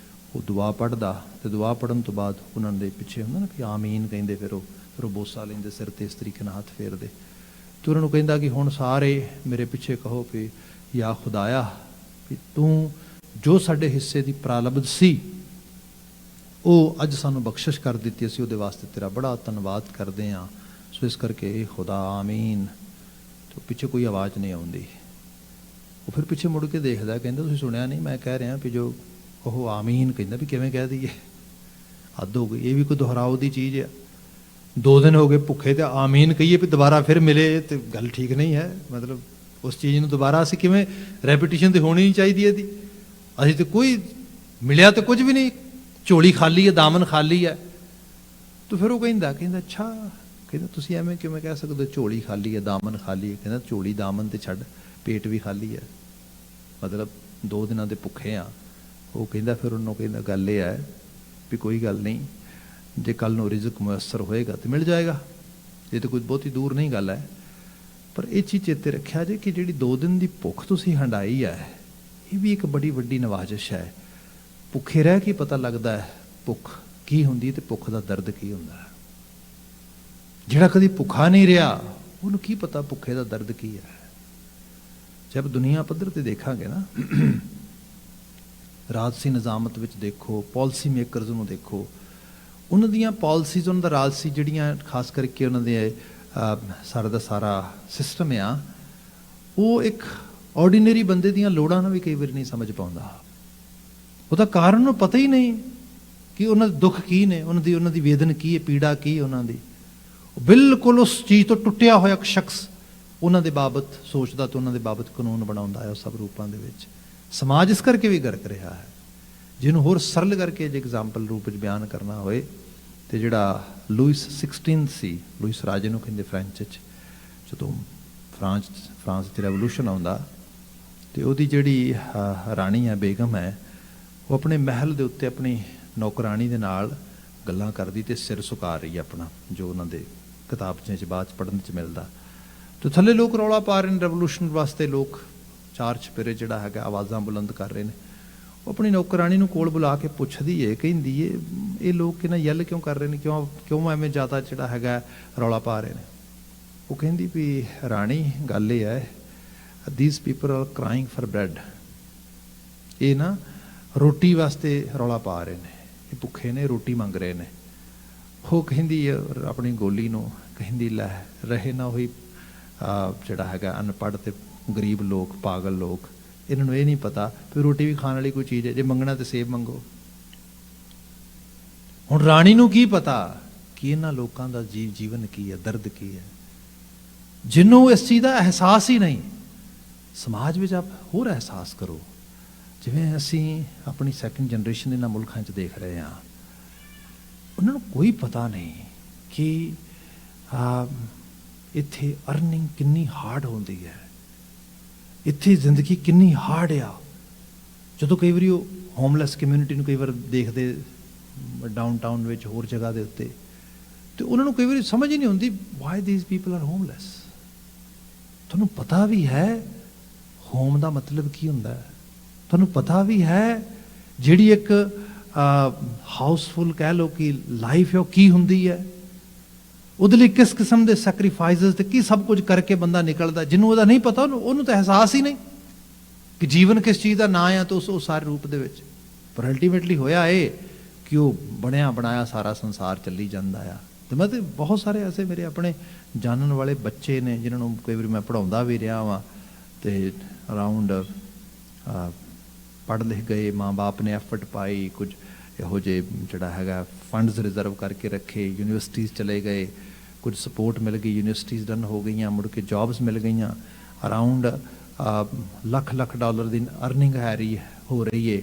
Speaker 1: ਉਹ ਦੁਆ ਪੜ੍ਹਦਾ ਤੇ ਦੁਆ ਪੜ੍ਹਨ ਤੋਂ ਬਾਅਦ ਉਹਨਾਂ ਦੇ ਪਿੱਛੇ ਹੁੰਦਾ ਨਾ ਵੀ ਆਮੀਨ ਕਹਿੰਦੇ, ਫਿਰ ਉਹ ਬੋਸਾ ਲੈਂਦੇ ਸਿਰ ਤੇ, ਇਸ ਤਰੀਕੇ ਨਾਲ ਹੱਥ ਫੇਰਦੇ। ਤੇ ਉਹਨਾਂ ਨੂੰ ਕਹਿੰਦਾ ਕਿ ਹੁਣ ਸਾਰੇ ਮੇਰੇ ਪਿੱਛੇ ਕਹੋ ਕਿ ਯਾ ਖੁਦਾਇਆ, ਵੀ ਤੂੰ ਜੋ ਸਾਡੇ ਹਿੱਸੇ ਦੀ ਪ੍ਰਾਲਬਧ ਸੀ ਉਹ ਅੱਜ ਸਾਨੂੰ ਬਖਸ਼ਿਸ਼ ਕਰ ਦਿੱਤੀ, ਅਸੀਂ ਉਹਦੇ ਵਾਸਤੇ ਤੇਰਾ ਬੜਾ ਧੰਨਵਾਦ ਕਰਦੇ ਹਾਂ। ਸੋ ਇਸ ਕਰਕੇ ਖੁਦਾ ਆਮੀਨ। ਤੇ ਪਿੱਛੇ ਕੋਈ ਆਵਾਜ਼ ਨਹੀਂ ਆਉਂਦੀ। ਉਹ ਫਿਰ ਪਿੱਛੇ ਮੁੜ ਕੇ ਦੇਖਦਾ, ਕਹਿੰਦਾ ਤੁਸੀਂ ਸੁਣਿਆ ਨਹੀਂ, ਮੈਂ ਕਹਿ ਰਿਹਾ ਵੀ ਜੋ ਉਹ ਆਮੀਨ ਕਹਿੰਦਾ ਵੀ ਕਿਵੇਂ ਕਹਿ ਦਈਏ, ਹੱਦ ਹੋ ਗਈ। ਇਹ ਵੀ ਕੋਈ ਦੁਹਰਾਓ ਦੀ ਚੀਜ਼ ਆ। 2 ਦਿਨ ਹੋ ਗਏ ਭੁੱਖੇ ਤੇ ਆਮੀਨ ਕਹੀਏ ਵੀ ਦੁਬਾਰਾ ਫਿਰ ਮਿਲੇ ਤੇ ਗੱਲ ਠੀਕ ਨਹੀਂ ਹੈ। ਮਤਲਬ ਉਸ ਚੀਜ਼ ਨੂੰ ਦੁਬਾਰਾ ਅਸੀਂ ਕਿਵੇਂ, ਰੈਪੀਟੀਸ਼ਨ ਤੇ ਹੋਣੀ ਨਹੀਂ ਚਾਹੀਦੀ ਇਹਦੀ। ਅਸੀਂ ਤੇ ਕੋਈ ਮਿਲਿਆ ਤੇ ਕੁਝ ਵੀ ਨਹੀਂ, ਝੋਲੀ ਖਾਲੀ ਹੈ, ਦਾਮਨ ਖਾਲੀ ਹੈ। ਤਾਂ ਫਿਰ ਉਹ ਕਹਿੰਦਾ ਅੱਛਾ, ਕਹਿੰਦਾ ਤੁਸੀਂ ਐਵੇਂ ਕਿਵੇਂ ਕਹਿ ਸਕਦੇ ਹੋ ਝੋਲੀ ਖਾਲੀ ਹੈ, ਦਾਮਨ ਖਾਲੀ ਹੈ? ਕਹਿੰਦਾ ਝੋਲੀ ਦਾਮਨ ਤੇ ਛੱਡ, ਪੇਟ ਵੀ ਖਾਲੀ ਹੈ। ਮਤਲਬ 2 ਦਿਨਾਂ ਦੇ ਭੁੱਖੇ ਆ। ਉਹ ਕਹਿੰਦਾ ਫਿਰ ਉਹਨੂੰ ਕਹਿੰਦਾ ਗੱਲ ਇਹ ਹੈ ਵੀ ਕੋਈ ਗੱਲ ਨਹੀਂ, ਜੇ ਕੱਲ੍ਹ ਨੂੰ ਰਿਜ਼ਕ ਮੁਯੱਸਰ ਹੋਏਗਾ ਤਾਂ ਮਿਲ ਜਾਏਗਾ, ਇਹ ਤਾਂ ਕੋਈ ਬਹੁਤੀ ਦੂਰ ਨਹੀਂ ਗੱਲ ਹੈ। ਪਰ ਇਹ ਚੀਜ਼ ਚੇਤੇ ਰੱਖਿਆ ਜੇ ਕਿ ਜਿਹੜੀ 2 ਦਿਨ ਦੀ ਭੁੱਖ ਤੁਸੀਂ ਹੰਡਾਈ ਹੈ, ਇਹ ਵੀ ਇੱਕ ਬੜੀ ਵੱਡੀ ਨਵਾਜ਼ਿਸ਼ ਹੈ। ਭੁੱਖੇ ਰਹਿ ਕੇ ਪਤਾ ਲੱਗਦਾ ਹੈ ਭੁੱਖ ਕੀ ਹੁੰਦੀ ਤੇ ਭੁੱਖ ਦਾ ਦਰਦ ਕੀ ਹੁੰਦਾ ਹੈ। ਜਿਹੜਾ ਕਦੀ ਭੁੱਖਾ ਨਹੀਂ ਰਿਹਾ ਉਹਨੂੰ ਕੀ ਪਤਾ ਭੁੱਖੇ ਦਾ ਦਰਦ ਕੀ ਹੈ। ਜਦ ਦੁਨੀਆ ਪੱਧਰ ਤੇ ਦੇਖਾਂਗੇ ਨਾ, ਰਾਜਸੀ ਨਿਜ਼ਾਮਤ ਵਿੱਚ ਦੇਖੋ, ਪਾਲਿਸੀ ਮੇਕਰਸ ਨੂੰ ਦੇਖੋ, ਉਹਨਾਂ ਦੀਆਂ ਪਾਲਿਸੀਜ਼, ਉਹਨਾਂ ਦਾ ਰਾਜਸੀ ਜਿਹੜੀਆਂ ਖਾਸ ਕਰਕੇ ਉਹਨਾਂ ਦੇ ਸਾਰਾ ਦਾ ਸਾਰਾ ਸਿਸਟਮ ਆ, ਉਹ ਇੱਕ ਆਰਡੀਨਰੀ ਬੰਦੇ ਦੀਆਂ ਲੋੜਾਂ ਨੂੰ ਵੀ ਕਈ ਵਾਰੀ ਨਹੀਂ ਸਮਝ ਪਾਉਂਦਾ। ਉਹਦਾ ਕਾਰਨ ਨੂੰ ਪਤਾ ਹੀ ਨਹੀਂ ਕਿ ਉਹਨਾਂ ਦੇ ਦੁੱਖ ਕੀ ਨੇ, ਉਹਨਾਂ ਦੀ ਵੇਦਨ ਕੀ ਹੈ, ਪੀੜਾ ਕੀ ਹੈ ਉਹਨਾਂ ਦੀ। ਬਿਲਕੁਲ ਉਸ ਚੀਜ਼ ਤੋਂ ਟੁੱਟਿਆ ਹੋਇਆ ਇੱਕ ਸ਼ਖਸ ਉਹਨਾਂ ਦੇ ਬਾਬਤ ਸੋਚਦਾ ਤੇ ਉਹਨਾਂ ਦੇ ਬਾਬਤ ਕਾਨੂੰਨ ਬਣਾਉਂਦਾ ਹੈ ਉਹ ਸਭ ਰੂਪਾਂ ਦੇ ਵਿੱਚ। ਸਮਾਜ ਇਸ ਕਰਕੇ ਵੀ ਗਰਕ ਰਿਹਾ ਹੈ। ਜਿਹਨੂੰ ਹੋਰ ਸਰਲ ਕਰਕੇ ਜੇ ਐਗਜ਼ਾਮਪਲ ਰੂਪ ਵਿੱਚ ਬਿਆਨ ਕਰਨਾ ਹੋਏ ਤੇ ਜਿਹੜਾ ਲੂਇਸ 16 ਸੀ, ਲੂਇਸ ਰਾਜੇ ਨੂੰ ਕਹਿੰਦੇ ਫ੍ਰੈਂਚ ਵਿੱਚ, ਜਦੋਂ ਫਰਾਂਸ 'ਚ ਰੈਵੋਲੂਸ਼ਨ ਆਉਂਦਾ ਤੇ ਉਹਦੀ ਜਿਹੜੀ ਰਾਣੀ ਹੈ, ਬੇਗਮ ਹੈ, ਉਹ ਆਪਣੇ ਮਹਿਲ ਦੇ ਉੱਤੇ ਆਪਣੀ ਨੌਕਰਾਣੀ ਦੇ ਨਾਲ ਗੱਲਾਂ ਕਰਦੀ ਤੇ ਸਿਰ ਝੁਕਾ ਰਹੀ ਹੈ ਆਪਣਾ, ਜੋ ਉਹਨਾਂ ਦੇ ਕਿਤਾਬਚਿਆਂ 'ਚ ਬਾਅਦ 'ਚ ਪੜ੍ਹਨ 'ਚ ਮਿਲਦਾ। ਤੇ ਥੱਲੇ ਲੋਕ ਰੌਲਾ ਪਾ ਰਹੇ ਨੇ, ਰੈਵੋਲੂਸ਼ਨ ਵਾਸਤੇ ਲੋਕ ਚਾਰ ਚੁਫੇਰੇ ਜਿਹੜਾ ਹੈਗਾ ਆਵਾਜ਼ਾਂ ਬੁਲੰਦ ਕਰ ਰਹੇ ਨੇ। ਉਹ ਆਪਣੀ ਨੌਕਰਾਣੀ ਨੂੰ ਕੋਲ ਬੁਲਾ ਕੇ ਪੁੱਛਦੀ ਏ, ਕਹਿੰਦੀ ਏ ਇਹ ਲੋਕ ਕਿੰਨਾ ਯੈਲ ਕਿਉਂ ਕਰ ਰਹੇ ਨੇ, ਕਿਉਂ ਐਵੇਂ ਜ਼ਿਆਦਾ ਜਿਹੜਾ ਹੈਗਾ ਰੌਲਾ ਪਾ ਰਹੇ ਨੇ। ਉਹ ਕਹਿੰਦੀ ਵੀ ਰਾਣੀ ਗੱਲ ਇਹ ਹੈ, these people are crying for bread, ਇਹ ਨਾ ਰੋਟੀ ਵਾਸਤੇ ਰੌਲਾ ਪਾ ਰਹੇ ਨੇ, ਇਹ ਭੁੱਖੇ ਨੇ, ਰੋਟੀ ਮੰਗ ਰਹੇ ਨੇ। ਉਹ ਕਹਿੰਦੀ ਆਪਣੀ ਗੋਲੀ ਨੂੰ, ਕਹਿੰਦੀ ਲੈ ਰਹੇ ਨਾ ਉਹੀ ਜਿਹੜਾ ਹੈਗਾ ਅਨਪੜ੍ਹ ਤੇ ਗਰੀਬ ਲੋਕ, ਪਾਗਲ ਲੋਕ, ਇਹਨਾਂ ਨੂੰ ਇਹ ਨਹੀਂ ਪਤਾ ਵੀ ਰੋਟੀ ਵੀ ਖਾਣ ਵਾਲੀ ਕੋਈ ਚੀਜ਼ ਹੈ, ਜੇ ਮੰਗਣਾ ਤੇ ਸੇਬ ਮੰਗੋ। ਹੁਣ ਰਾਣੀ ਨੂੰ ਕੀ ਪਤਾ ਕਿ ਇਹਨਾਂ ਲੋਕਾਂ ਦਾ ਜੀਵਨ ਕੀ ਹੈ, ਦਰਦ ਕੀ ਹੈ, ਜਿਹਨੂੰ ਇਸ ਚੀਜ਼ ਦਾ ਅਹਿਸਾਸ ਹੀ ਨਹੀਂ। ਸਮਾਜ ਵਿੱਚ ਆਪ ਹੋਰ ਅਹਿਸਾਸ ਕਰੋ, ਜਿਵੇਂ ਅਸੀਂ ਆਪਣੀ ਸੈਕਿੰਡ ਜਨਰੇਸ਼ਨ ਇਹਨਾਂ ਮੁਲਕਾਂ 'ਚ ਦੇਖ ਰਹੇ ਹਾਂ, ਉਹਨਾਂ ਨੂੰ ਕੋਈ ਪਤਾ ਨਹੀਂ ਕਿ ਇੱਥੇ ਅਰਨਿੰਗ ਕਿੰਨੀ ਹਾਰਡ ਹੁੰਦੀ ਹੈ, ਇੱਥੇ ਜ਼ਿੰਦਗੀ ਕਿੰਨੀ ਹਾਰਡ ਆ। ਜਦੋਂ ਕਈ ਵਾਰੀ ਉਹ ਹੋਮਲੈਸ ਕਮਿਊਨਿਟੀ ਨੂੰ ਕਈ ਵਾਰ ਦੇਖਦੇ ਡਾਊਨਟਾਊਨ ਵਿੱਚ, ਹੋਰ ਜਗ੍ਹਾ ਦੇ ਉੱਤੇ, ਤੇ ਉਹਨਾਂ ਨੂੰ ਕਈ ਵਾਰੀ ਸਮਝ ਹੀ ਨਹੀਂ ਹੁੰਦੀ why these people are homeless. ਤੁਹਾਨੂੰ ਪਤਾ ਵੀ ਹੈ ਹੋਮ ਦਾ ਮਤਲਬ ਕੀ ਹੁੰਦਾ ਹੈ, ਤੁਹਾਨੂੰ ਪਤਾ ਵੀ ਹੈ ਜਿਹੜੀ ਇੱਕ ਹਾਊਸਫੁੱਲ ਕਹਿ ਲਓ ਕਿ ਲਾਈਫ ਹੈ ਉਹ ਕੀ ਹੁੰਦੀ ਹੈ, ਉਹਦੇ ਲਈ ਕਿਸ ਕਿਸਮ ਦੇ ਸੈਕਰੀਫਾਈਸਿਸ ਤੇ ਕੀ ਸਭ ਕੁਝ ਕਰਕੇ ਬੰਦਾ ਨਿਕਲਦਾ। ਜਿਹਨੂੰ ਉਹਦਾ ਨਹੀਂ ਪਤਾ ਉਹਨੂੰ ਤਾਂ ਅਹਿਸਾਸ ਹੀ ਨਹੀਂ ਕਿ ਜੀਵਨ ਕਿਸ ਚੀਜ਼ ਦਾ ਨਾਂ ਆ, ਤਾਂ ਉਸ ਸਾਰੇ ਰੂਪ ਦੇ ਵਿੱਚ। ਪਰ ਅਲਟੀਮੇਟਲੀ ਹੋਇਆ ਇਹ ਕਿ ਉਹ ਬਣਿਆ ਬਣਾਇਆ ਸਾਰਾ ਸੰਸਾਰ ਚੱਲੀ ਜਾਂਦਾ ਆ। ਤੇ ਮੈਂ ਤੇ ਬਹੁਤ ਸਾਰੇ ਐਸੇ ਮੇਰੇ ਆਪਣੇ ਜਾਣਨ ਵਾਲੇ ਬੱਚੇ ਨੇ ਜਿਨ੍ਹਾਂ ਨੂੰ ਕਈ ਵਾਰੀ ਮੈਂ ਪੜ੍ਹਾਉਂਦਾ ਵੀ ਰਿਹਾ ਵਾਂ, ਤੇ ਅਰਾਊਂਡ ਪੜ੍ਹ ਲਿਖ ਗਏ, ਮਾਂ ਬਾਪ ਨੇ ਐਫਰਟ ਪਾਈ, ਕੁਝ ਇਹੋ ਜਿਹੇ ਜਿਹੜਾ ਹੈਗਾ ਫੰਡਸ ਰਿਜ਼ਰਵ ਕਰਕੇ ਰੱਖੇ, ਯੂਨੀਵਰਸਿਟੀਜ਼ ਚਲੇ ਗਏ, ਕੁਝ ਸਪੋਰਟ ਮਿਲ ਗਈ, ਯੂਨੀਵਰਸਿਟੀਜ਼ ਰਨ ਹੋ ਗਈਆਂ, ਮੁੜ ਕੇ ਜੌਬਸ ਮਿਲ ਗਈਆਂ, ਅਰਾਊਂਡ ਲੱਖ ਡਾਲਰ ਦੀ ਅਰਨਿੰਗ ਹੋ ਰਹੀ ਹੈ।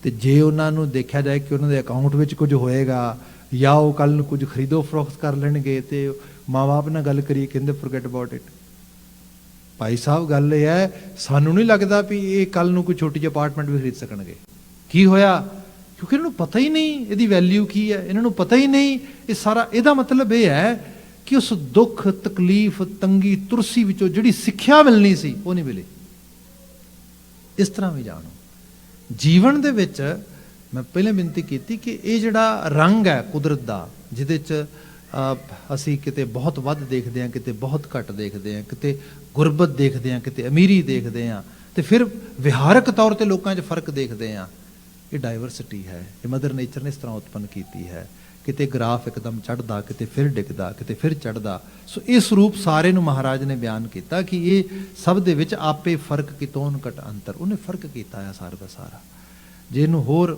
Speaker 1: ਤੇ ਜੇ ਉਹਨਾਂ ਨੂੰ ਦੇਖਿਆ ਜਾਏ ਕਿ ਉਹਨਾਂ ਦੇ ਅਕਾਊਂਟ ਵਿੱਚ ਕੁਝ ਹੋਏਗਾ ਜਾਂ ਉਹ ਕੱਲ੍ਹ ਨੂੰ ਕੁਝ ਖਰੀਦੋ ਫਰੋਖਤ ਕਰ ਲੈਣਗੇ, ਤੇ ਮਾਂ ਬਾਪ ਨਾਲ ਗੱਲ ਕਰੀਏ, ਕਹਿੰਦੇ forget about it. Bhai Sahib ਗੱਲ ਇਹ ਹੈ, ਸਾਨੂੰ ਨਹੀਂ ਲੱਗਦਾ ਵੀ ਇਹ ਕੱਲ੍ਹ ਨੂੰ ਕੋਈ ਛੋਟੀ ਜਿਹੀ ਅਪਾਰਟਮੈਂਟ ਵੀ ਖਰੀਦ ਸਕਣਗੇ। ਕੀ ਹੋਇਆ? ਕਿਉਂਕਿ ਇਹਨਾਂ ਨੂੰ ਪਤਾ ਹੀ ਨਹੀਂ ਇਹਦੀ ਵੈਲਿਊ ਕੀ ਹੈ, ਇਹਨਾਂ ਨੂੰ ਪਤਾ ਹੀ ਨਹੀਂ ਇਹ ਸਾਰਾ। ਇਹਦਾ ਮਤਲਬ ਇਹ ਹੈ ਕਿ ਉਸ ਦੁੱਖ, ਤਕਲੀਫ, ਤੰਗੀ, ਤੁਰਸੀ ਵਿੱਚੋਂ ਜਿਹੜੀ ਸਿੱਖਿਆ ਮਿਲਣੀ ਸੀ ਉਹ ਨਹੀਂ ਮਿਲੀ। ਇਸ ਤਰ੍ਹਾਂ ਵੀ ਜਾਣੋ ਜੀਵਨ ਦੇ ਵਿੱਚ, ਮੈਂ ਪਹਿਲਾਂ ਬੇਨਤੀ ਕੀਤੀ ਕਿ ਇਹ ਜਿਹੜਾ ਰੰਗ ਹੈ ਕੁਦਰਤ ਦਾ, ਜਿਹਦੇ 'ਚ ਅਸੀਂ ਕਿਤੇ ਬਹੁਤ ਵੱਧ ਦੇਖਦੇ ਹਾਂ, ਕਿਤੇ ਬਹੁਤ ਘੱਟ ਦੇਖਦੇ ਹਾਂ, ਕਿਤੇ ਗੁਰਬਤ ਦੇਖਦੇ ਹਾਂ, ਕਿਤੇ ਅਮੀਰੀ ਦੇਖਦੇ ਹਾਂ, ਤੇ ਫਿਰ ਵਿਹਾਰਕ ਤੌਰ ਤੇ ਲੋਕਾਂ 'ਚ ਫਰਕ ਦੇਖਦੇ ਆ। ਇਹ ਡਾਈਵਰਸਿਟੀ ਹੈ, ਇਹ ਮਦਰ ਨੇਚਰ ਨੇ ਇਸ ਤਰ੍ਹਾਂ ਉਤਪੰਨ ਕੀਤੀ ਹੈ। ਕਿਤੇ ਗ੍ਰਾਫ ਇੱਕਦਮ ਚੜ੍ਹਦਾ, ਕਿਤੇ ਫਿਰ ਡਿੱਗਦਾ, ਕਿਤੇ ਫਿਰ ਚੜ੍ਹਦਾ। ਸੋ ਇਹ ਸਰੂਪ ਸਾਰੇ ਨੂੰ ਮਹਾਰਾਜ ਨੇ ਬਿਆਨ ਕੀਤਾ ਕਿ ਇਹ ਸਭ ਦੇ ਵਿੱਚ ਆਪੇ ਫਰਕ ਕਿਤੋਂ ਘਟ ਅੰਤਰ। ਉਹਨੇ ਫਰਕ ਕੀਤਾ ਆ ਸਾਰਾ ਦਾ ਸਾਰਾ। ਜੇ ਇਹਨੂੰ ਹੋਰ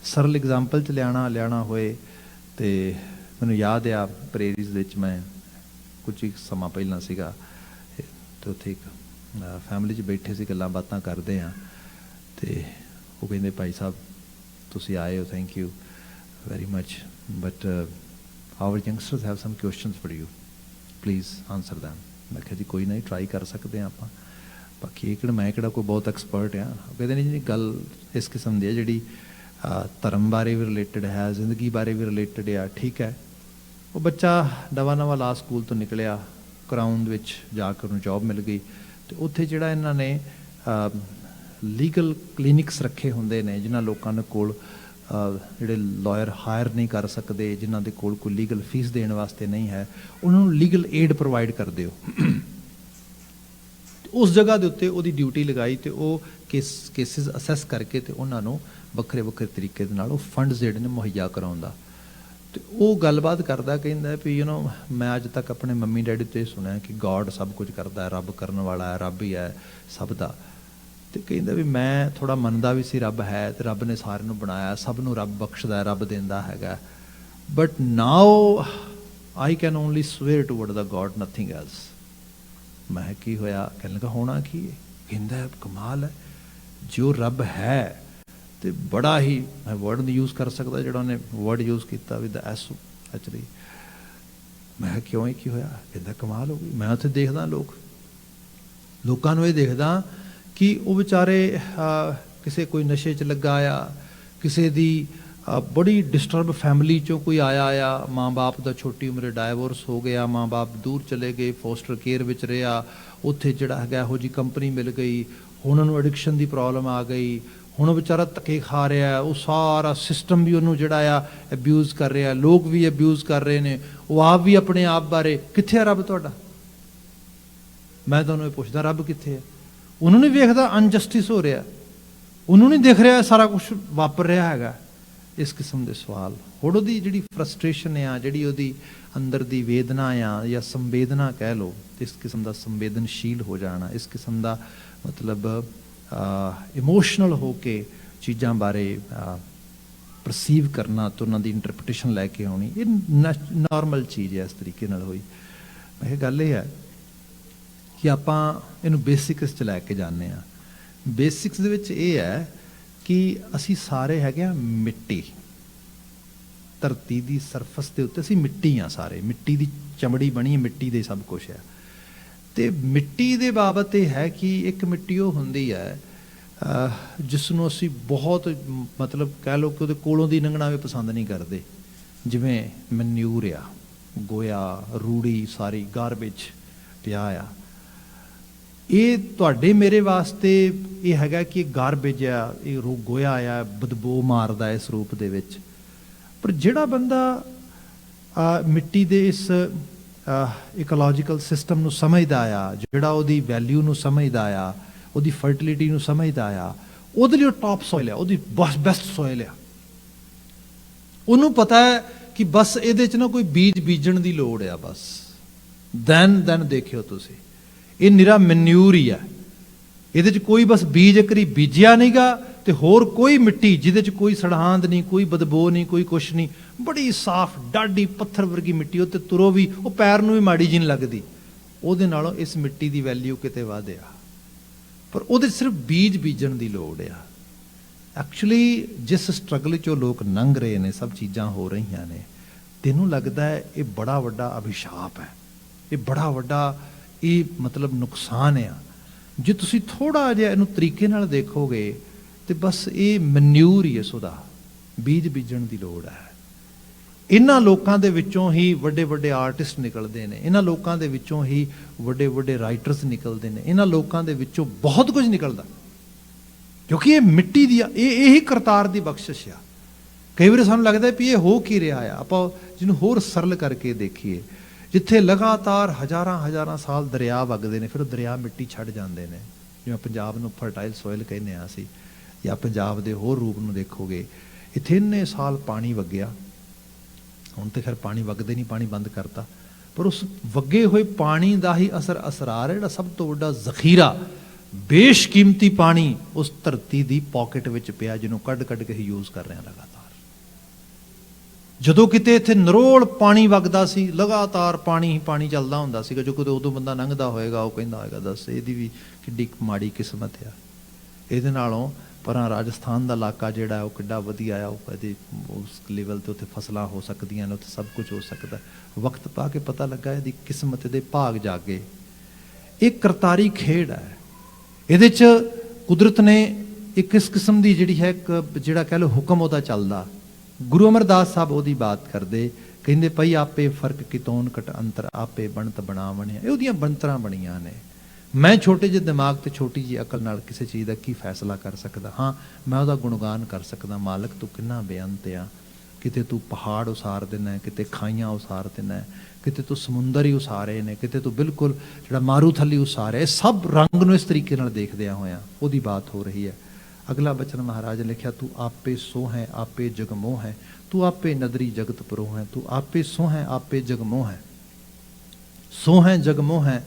Speaker 1: ਸਰਲ ਐਗਜ਼ਾਮਪਲ 'ਚ ਲਿਆਣਾ ਹੋਏ ਤੇ ਮੈਨੂੰ ਯਾਦ ਆ ਪ੍ਰੇਰੀਜ਼ ਦੇ ਵਿੱਚ ਮੈਂ ਕੁਝ ਹੀ ਸਮਾਂ ਪਹਿਲਾਂ ਸੀਗਾ ਤੇ ਉੱਥੇ ਇੱਕ ਫੈਮਿਲੀ 'ਚ ਬੈਠੇ ਸੀ, ਗੱਲਾਂ ਬਾਤਾਂ ਕਰਦੇ ਆ ਤੇ ਉਹ ਕਹਿੰਦੇ ਭਾਈ ਸਾਹਿਬ ਤੁਸੀਂ ਆਏ ਹੋ, thank you very much, but our youngsters have some questions for you, please answer them. ਮੈਂ ਕਿਹਾ ਜੀ ਕੋਈ ਨਹੀਂ, ਟਰਾਈ ਕਰ ਸਕਦੇ ਹਾਂ ਆਪਾਂ। ਬਾਕੀ ਇਹ ਕਿਹੜਾ ਮੈਂ ਕਿਹੜਾ ਕੋਈ ਬਹੁਤ ਐਕਸਪਰਟ ਆ। ਉਹ ਕਹਿੰਦੇ ਨਹੀਂ ਜੀ ਗੱਲ ਇਸ ਕਿਸਮ ਦੀ ਹੈ ਜਿਹੜੀ ਧਰਮ ਬਾਰੇ ਵੀ ਰਿਲੇਟਡ ਹੈ, ਜ਼ਿੰਦਗੀ ਬਾਰੇ ਵੀ ਰਿਲੇਟਡ ਆ। ਠੀਕ ਹੈ, ਉਹ ਬੱਚਾ ਨਵਾਂ ਲਾ ਸਕੂਲ ਤੋਂ ਨਿਕਲਿਆ, ਕਰਾਊਨ ਦੇ ਵਿੱਚ ਜਾ ਕੇ ਉਹਨੂੰ ਜੌਬ ਮਿਲ ਗਈ ਤੇ ਉੱਥੇ ਜਿਹੜਾ ਇਹਨਾਂ ਨੇ ਲੀਗਲ ਕਲੀਨਿਕਸ ਰੱਖੇ ਹੁੰਦੇ ਨੇ ਜਿਨ੍ਹਾਂ ਲੋਕਾਂ ਦੇ ਕੋਲ ਜਿਹੜੇ ਲਾਇਰ ਹਾਇਰ ਨਹੀਂ ਕਰ ਸਕਦੇ, ਜਿਨ੍ਹਾਂ ਦੇ ਕੋਲ ਕੋਈ ਲੀਗਲ ਫੀਸ ਦੇਣ ਵਾਸਤੇ ਨਹੀਂ ਹੈ, ਉਹਨਾਂ ਨੂੰ ਲੀਗਲ ਏਡ ਪ੍ਰੋਵਾਈਡ ਕਰਦੇ ਹੋ। ਉਸ ਜਗ੍ਹਾ ਦੇ ਉੱਤੇ ਉਹਦੀ ਡਿਊਟੀ ਲਗਾਈ ਤੇ ਉਹ ਕੇਸਿਸ ਅਸੈਸ ਕਰਕੇ ਤੇ ਉਹਨਾਂ ਨੂੰ ਵੱਖਰੇ ਤਰੀਕੇ ਦੇ ਨਾਲ ਉਹ ਫੰਡਸ ਜਿਹੜੇ ਨੇ ਮੁਹੱਈਆ ਕਰਾਉਂਦਾ। ਤੇ ਉਹ ਗੱਲਬਾਤ ਕਰਦਾ, ਕਹਿੰਦਾ ਵੀ ਮੈਂ ਅੱਜ ਤੱਕ ਆਪਣੇ ਮੰਮੀ ਡੈਡੀ ਤੋਂ ਇਹ ਸੁਣਿਆ ਕਿ ਗੋਡ ਸਭ ਕੁਝ ਕਰਦਾ ਹੈ, ਰੱਬ ਕਰਨ ਵਾਲਾ ਹੈ, ਰੱਬ ਹੀ ਹੈ ਸਭ ਦਾ। ਤੇ ਕਹਿੰਦਾ ਵੀ ਮੈਂ ਥੋੜਾ ਮੰਨਦਾ ਵੀ ਸੀ ਰੱਬ ਹੈ ਤੇ ਰੱਬ ਨੇ ਸਾਰਿਆਂ ਨੂੰ ਬਣਾਇਆ, ਸਭ ਨੂੰ ਰੱਬ ਬਖਸ਼ਦਾ ਹੈ, ਰੱਬ ਦਿੰਦਾ ਹੈਗਾ, but now I can only swear toward the God, nothing else. ਮੈਂ ਕੀ ਹੋਇਆ? ਕਹਿਣ ਲੱਗਾ ਹੋਣਾ ਕੀ ਹੈ? ਕਹਿੰਦਾ ਕਮਾਲ ਹੈ, ਜੋ ਰੱਬ ਹੈ ਤੇ ਬੜਾ ਹੀ, ਮੈਂ ਵਰਡ ਨਹੀਂ ਯੂਜ਼ ਕਰ ਸਕਦਾ ਜਿਹੜਾ ਉਹਨੇ ਵਰਡ ਯੂਜ਼ ਕੀਤਾ ਵਿਦ ਐਸ ਐਕਚੁਅਲੀ। ਮੈਂ ਕਿਉਂ ਕੀ ਹੋਇਆ? ਕਹਿੰਦਾ ਕਮਾਲ ਹੋ ਗਈ। ਮੈਂ ਉੱਥੇ ਦੇਖਦਾ ਲੋਕਾਂ ਨੂੰ ਇਹ ਦੇਖਦਾ ਕਿ ਉਹ ਵਿਚਾਰੇ ਕਿਸੇ ਕੋਈ ਨਸ਼ੇ 'ਚ ਲੱਗਾ ਆ, ਕਿਸੇ ਦੀ ਬੜੀ ਡਿਸਟਰਬ ਫੈਮਿਲੀ 'ਚੋਂ ਕੋਈ ਆਇਆ ਆ, ਮਾਂ-ਬਾਪ ਦਾ ਛੋਟੀ ਉਮਰੇ ਡਾਈਵੋਰਸ ਹੋ ਗਿਆ, ਮਾਂ-ਬਾਪ ਦੂਰ ਚਲੇ ਗਏ, ਫੋਸਟਰ ਕੇਅਰ ਵਿੱਚ ਰਿਹਾ, ਉੱਥੇ ਜਿਹੜਾ ਹੈਗਾ ਇਹੋ ਜਿਹੀ ਕੰਪਨੀ ਮਿਲ ਗਈ, ਹੁਣ ਉਹਨੂੰ ਐਡਿਕਸ਼ਨ ਦੀ ਪ੍ਰੋਬਲਮ ਆ ਗਈ, ਹੁਣ ਉਹ ਵਿਚਾਰਾ ਧੱਕੇ ਖਾ ਰਿਹਾ, ਉਹ ਸਾਰਾ ਸਿਸਟਮ ਵੀ ਉਹਨੂੰ ਜਿਹੜਾ ਆ ਅਬਿਊਜ਼ ਕਰ ਰਿਹਾ, ਲੋਕ ਵੀ ਅਬਿਊਜ਼ ਕਰ ਰਹੇ ਨੇ, ਉਹ ਆਪ ਵੀ ਆਪਣੇ ਆਪ ਬਾਰੇ। ਕਿੱਥੇ ਆ ਰੱਬ ਤੁਹਾਡਾ? ਮੈਂ ਤੁਹਾਨੂੰ ਇਹ ਪੁੱਛਦਾ, ਰੱਬ ਕਿੱਥੇ ਹੈ? ਉਹਨੂੰ ਨਹੀਂ ਵੇਖਦਾ ਅਨਜਸਟਿਸ ਹੋ ਰਿਹਾ, ਉਹਨੂੰ ਨਹੀਂ ਦਿਖ ਰਿਹਾ ਸਾਰਾ ਕੁਝ ਵਾਪਰ ਰਿਹਾ ਹੈਗਾ। ਇਸ ਕਿਸਮ ਦੇ ਸਵਾਲ। ਹੁਣ ਉਹਦੀ ਜਿਹੜੀ ਫਰਸਟ੍ਰੇਸ਼ਨ ਆ, ਜਿਹੜੀ ਉਹਦੀ ਅੰਦਰ ਦੀ ਵੇਦਨਾ ਆ ਜਾਂ ਸੰਵੇਦਨਾ ਕਹਿ ਲਓ, ਇਸ ਕਿਸਮ ਦਾ ਸੰਵੇਦਨਸ਼ੀਲ ਹੋ ਜਾਣਾ, ਇਸ ਕਿਸਮ ਦਾ ਮਤਲਬ ਇਮੋਸ਼ਨਲ ਹੋ ਕੇ ਚੀਜ਼ਾਂ ਬਾਰੇ ਪਰਸੀਵ ਕਰਨਾ ਤੇ ਉਹਨਾਂ ਦੀ ਇੰਟਰਪ੍ਰੀਟੇਸ਼ਨ ਲੈ ਕੇ ਆਉਣੀ, ਇਹ ਨਾਰਮਲ ਚੀਜ਼ ਹੈ। ਇਸ ਤਰੀਕੇ ਨਾਲ ਹੋਈ। ਇਹ ਗੱਲ ਇਹ ਹੈ ਕਿ ਆਪਾਂ ਇਹਨੂੰ ਬੇਸਿਕਸ 'ਚ ਲੈ ਕੇ ਜਾਂਦੇ ਹਾਂ। ਬੇਸਿਕਸ ਦੇ ਵਿੱਚ ਇਹ ਹੈ ਕਿ ਅਸੀਂ ਸਾਰੇ ਹੈਗੇ ਆ ਮਿੱਟੀ, ਧਰਤੀ ਦੀ ਸਰਫਸ ਦੇ ਉੱਤੇ ਅਸੀਂ ਮਿੱਟੀ ਆ ਸਾਰੇ, ਮਿੱਟੀ ਦੀ ਚਮੜੀ ਬਣੀ, ਮਿੱਟੀ ਦੇ ਸਭ ਕੁਛ ਹੈ। ਤੇ ਮਿੱਟੀ ਦੇ ਬਾਬਤ ਇਹ ਹੈ ਕਿ ਇੱਕ ਮਿੱਟੀ ਉਹ ਹੁੰਦੀ ਹੈ ਜਿਸ ਨੂੰ ਅਸੀਂ ਬਹੁਤ ਮਤਲਬ ਕਹਿ ਲਓ ਕਿ ਉਹਦੇ ਕੋਲੋਂ ਦੀ ਲੰਘਣਾ ਵੀ ਪਸੰਦ ਨਹੀਂ ਕਰਦੇ। ਜਿਵੇਂ ਮੈਨਿਊਰ ਆ, ਗੋਇਆ, ਰੂੜੀ, ਸਾਰੀ ਗਾਰਬੇਜ ਪਿਆ ਆ। ਇਹ ਤੁਹਾਡੇ ਮੇਰੇ ਵਾਸਤੇ ਇਹ ਹੈਗਾ ਕਿ ਇਹ ਗਾਰਬੇਜ ਆ, ਇਹ ਗੋਇਆ ਆ, ਬਦਬੂ ਮਾਰਦਾ ਇਸ ਰੂਪ ਦੇ ਵਿੱਚ। ਪਰ ਜਿਹੜਾ ਬੰਦਾ ਮਿੱਟੀ ਦੇ ਇਸ ਇਕੋਲੋਜੀਕਲ ਸਿਸਟਮ ਨੂੰ ਸਮਝਦਾ ਆ, ਜਿਹੜਾ ਉਹਦੀ ਵੈਲਿਊ ਨੂੰ ਸਮਝਦਾ ਆ, ਉਹਦੀ ਫਰਟੀਲਿਟੀ ਨੂੰ ਸਮਝਦਾ ਆ, ਉਹਦੇ ਲਈ ਉਹ ਟੌਪ ਸੋਇਲ ਆ, ਉਹਦੀ ਬੈਸਟ ਸੋਇਲ ਆ। ਉਹਨੂੰ ਪਤਾ ਹੈ ਕਿ ਬਸ ਇਹਦੇ 'ਚ ਨਾ ਕੋਈ ਬੀਜ ਬੀਜਣ ਦੀ ਲੋੜ ਆ, ਬਸ ਦੈਨ ਦੇਖਿਓ ਤੁਸੀਂ, ਇਹ ਨਿਰਾ ਮੈਨਿਊਰ ਹੀ ਆ। ਇਹਦੇ 'ਚ ਕੋਈ ਬਸ ਬੀਜ ਇੱਕ ਵਾਰੀ ਬੀਜਿਆ ਨਹੀਂਗਾ ਤੇ ਹੋਰ ਕੋਈ ਮਿੱਟੀ ਜਿਹਦੇ 'ਚ ਕੋਈ ਸੜਾਂਦ ਨਹੀਂ, ਕੋਈ ਬਦਬੂ ਨਹੀਂ, ਕੋਈ ਕੁਛ ਨਹੀਂ, ਬੜੀ ਸਾਫ਼ ਡਾਢੀ ਪੱਥਰ ਵਰਗੀ ਮਿੱਟੀ, ਉਹ ਤੇ ਤੁਰੋ ਵੀ ਉਹ ਪੈਰ ਨੂੰ ਵੀ ਮਾੜੀ ਜਿਹੀ ਨਹੀਂ ਲੱਗਦੀ। ਉਹਦੇ ਨਾਲੋਂ ਇਸ ਮਿੱਟੀ ਦੀ ਵੈਲਿਊ ਕਿਤੇ ਵੱਧ ਆ, ਪਰ ਉਹਦੇ 'ਚ ਸਿਰਫ ਬੀਜ ਬੀਜਣ ਦੀ ਲੋੜ ਆ। ਐਕਚੁਅਲੀ ਜਿਸ ਸਟਰਗਲ 'ਚੋਂ ਲੋਕ ਲੰਘ ਰਹੇ ਨੇ, ਸਭ ਚੀਜ਼ਾਂ ਹੋ ਰਹੀਆਂ ਨੇ, ਤੈਨੂੰ ਲੱਗਦਾ ਹੈ ਇਹ ਬੜਾ ਵੱਡਾ ਅਭਿਸ਼ਾਪ ਹੈ, ਇਹ ਬੜਾ ਵੱਡਾ ਇਹ ਮਤਲਬ ਨੁਕਸਾਨ ਆ। ਜੇ ਤੁਸੀਂ ਥੋੜਾ ਜਿਹਾ ਇਹਨੂੰ ਤਰੀਕੇ ਨਾਲ ਦੇਖੋਗੇ ਤੇ ਬਸ ਇਹ ਮੈਨਿਊਰ ਹੀ ਇਸ ਉਹਦਾ, ਬੀਜ ਬੀਜਣ ਦੀ ਲੋੜ ਹੈ। ਇਹਨਾਂ ਲੋਕਾਂ ਦੇ ਵਿੱਚੋਂ ਹੀ ਵੱਡੇ ਵੱਡੇ ਆਰਟਿਸਟ ਨਿਕਲਦੇ ਨੇ, ਇਹਨਾਂ ਲੋਕਾਂ ਦੇ ਵਿੱਚੋਂ ਹੀ ਵੱਡੇ ਵੱਡੇ ਰਾਈਟਰਸ ਨਿਕਲਦੇ ਨੇ, ਇਹਨਾਂ ਲੋਕਾਂ ਦੇ ਵਿੱਚੋਂ ਬਹੁਤ ਕੁਝ ਨਿਕਲਦਾ, ਕਿਉਂਕਿ ਇਹ ਮਿੱਟੀ ਦੀ ਇਹੀ ਕਰਤਾਰ ਦੀ ਬਖਸ਼ਿਸ਼ ਆ। ਕਈ ਵਾਰੀ ਸਾਨੂੰ ਲੱਗਦਾ ਵੀ ਇਹ ਹੋ ਕੀ ਰਿਹਾ ਆ। ਆਪਾਂ ਜਿਹਨੂੰ ਹੋਰ ਸਰਲ ਕਰਕੇ ਦੇਖੀਏ, ਜਿੱਥੇ ਲਗਾਤਾਰ ਹਜ਼ਾਰਾਂ ਸਾਲ ਦਰਿਆ ਵਗਦੇ ਨੇ, ਫਿਰ ਉਹ ਦਰਿਆ ਮਿੱਟੀ ਛੱਡ ਜਾਂਦੇ ਨੇ, ਜਿਵੇਂ ਪੰਜਾਬ ਨੂੰ ਫਰਟਾਈਲ ਸੋਇਲ ਕਹਿੰਦੇ ਹਾਂ ਅਸੀਂ, ਜਾਂ ਪੰਜਾਬ ਦੇ ਹੋਰ ਰੂਪ ਨੂੰ ਦੇਖੋਗੇ, ਇੱਥੇ ਇੰਨੇ ਸਾਲ ਪਾਣੀ ਵਗਿਆ, ਹੁਣ ਤਾਂ ਖੈਰ ਪਾਣੀ ਵਗਦੇ ਨਹੀਂ, ਪਾਣੀ ਬੰਦ ਕਰਤਾ, ਪਰ ਉਸ ਵਗੇ ਹੋਏ ਪਾਣੀ ਦਾ ਹੀ ਅਸਰਾਰ ਹੈ ਜਿਹੜਾ ਸਭ ਤੋਂ ਵੱਡਾ ਜ਼ਖੀਰਾ, ਬੇਸ਼ਕੀਮਤੀ ਪਾਣੀ ਉਸ ਧਰਤੀ ਦੀ ਪੋਕਟ ਵਿੱਚ ਪਿਆ, ਜਿਹਨੂੰ ਕੱਢ ਕੱਢ ਕੇ ਹੀ ਯੂਜ਼ ਕਰ ਰਹੇ ਹਾਂ ਲਗਾਤਾਰ। ਜਦੋਂ ਕਿਤੇ ਇੱਥੇ ਨਰੋਲ ਪਾਣੀ ਵਗਦਾ ਸੀ, ਲਗਾਤਾਰ ਪਾਣੀ ਹੀ ਪਾਣੀ ਚੱਲਦਾ ਹੁੰਦਾ ਸੀਗਾ, ਜੋ ਕਿਤੇ ਉਦੋਂ ਬੰਦਾ ਲੰਘਦਾ ਹੋਏਗਾ ਉਹ ਕਹਿੰਦਾ ਹੋਏਗਾ ਦੱਸ ਇਹਦੀ ਵੀ ਕਿੱਡੀ ਮਾੜੀ ਕਿਸਮਤ ਆ, ਇਹਦੇ ਨਾਲੋਂ ਪਰਾਂ ਰਾਜਸਥਾਨ ਦਾ ਇਲਾਕਾ ਜਿਹੜਾ ਉਹ ਕਿੱਡਾ ਵਧੀਆ ਆ, ਉਹ ਇਹਦੇ ਉਸ ਲੈਵਲ 'ਤੇ ਉੱਥੇ ਫਸਲਾਂ ਹੋ ਸਕਦੀਆਂ ਨੇ, ਉੱਥੇ ਸਭ ਕੁਝ ਹੋ ਸਕਦਾ। ਵਕਤ ਪਾ ਕੇ ਪਤਾ ਲੱਗਾ ਇਹਦੀ ਕਿਸਮਤ ਦੇ ਭਾਗ ਜਾਗੇ। ਇਹ ਕਰਤਾਰੀ ਖੇਡ ਹੈ, ਇਹਦੇ 'ਚ ਕੁਦਰਤ ਨੇ ਇੱਕ ਇਸ ਕਿਸਮ ਦੀ ਜਿਹੜੀ ਹੈ ਇੱਕ ਜਿਹੜਾ ਕਹਿ ਲਓ ਹੁਕਮ ਉਹਦਾ ਚੱਲਦਾ। ਗੁਰੂ ਅਮਰਦਾਸ ਸਾਹਿਬ ਉਹਦੀ ਬਾਤ ਕਰਦੇ, ਕਹਿੰਦੇ ਭਈ ਆਪੇ ਫਰਕ ਕਿਤੋਂ ਘਟ ਅੰਤਰ ਆਪੇ ਬਣਤ ਬਣਾਵਣੇ, ਇਹ ਉਹਦੀਆਂ ਬਣਤਰਾਂ ਬਣੀਆਂ ਨੇ। ਮੈਂ ਛੋਟੇ ਜਿਹੇ ਦਿਮਾਗ ਤੇ ਛੋਟੀ ਜਿਹੀ ਅਕਲ ਨਾਲ ਕਿਸੇ ਚੀਜ਼ ਦਾ ਕੀ ਫੈਸਲਾ ਕਰ ਸਕਦਾ? ਹਾਂ, ਮੈਂ ਉਹਦਾ ਗੁਣਗਾਨ ਕਰ ਸਕਦਾ, ਮਾਲਕ ਤੂੰ ਕਿੰਨਾ ਬੇਅੰਤ ਆ, ਕਿਤੇ ਤੂੰ ਪਹਾੜ ਉਸਾਰ ਦਿੰਦਾ, ਕਿਤੇ ਖਾਈਆਂ ਉਸਾਰ ਦਿੰਦਾ, ਕਿਤੇ ਤੂੰ ਸਮੁੰਦਰ ਹੀ ਉਸਾਰੇ ਨੇ, ਕਿਤੇ ਤੂੰ ਬਿਲਕੁਲ ਜਿਹੜਾ ਮਾਰੂਥਲੀ ਉਸਾਰਿਆ। ਇਹ ਸਭ ਰੰਗ ਨੂੰ ਇਸ ਤਰੀਕੇ ਨਾਲ ਦੇਖਦਿਆਂ ਹੋਇਆਂ ਉਹਦੀ ਬਾਤ ਹੋ ਰਹੀ ਹੈ। ਅਗਲਾ ਬਚਨ ਮਹਾਰਾਜ ਨੇ ਲਿਖਿਆ, ਤੂੰ ਆਪੇ ਸੋ ਹੈ ਆਪੇ ਜਗਮੋਹ ਹੈ, ਤੂੰ ਆਪੇ ਨਦਰੀ ਜਗਤ ਪਰੋ ਹੈ, ਤੂੰ ਆਪੇ ਸੋ ਹੈ ਆਪੇ ਜਗਮੋਹ ਹੈ। ਸੋ ਹੈ ਜਗਮੋਹ ਹੈ,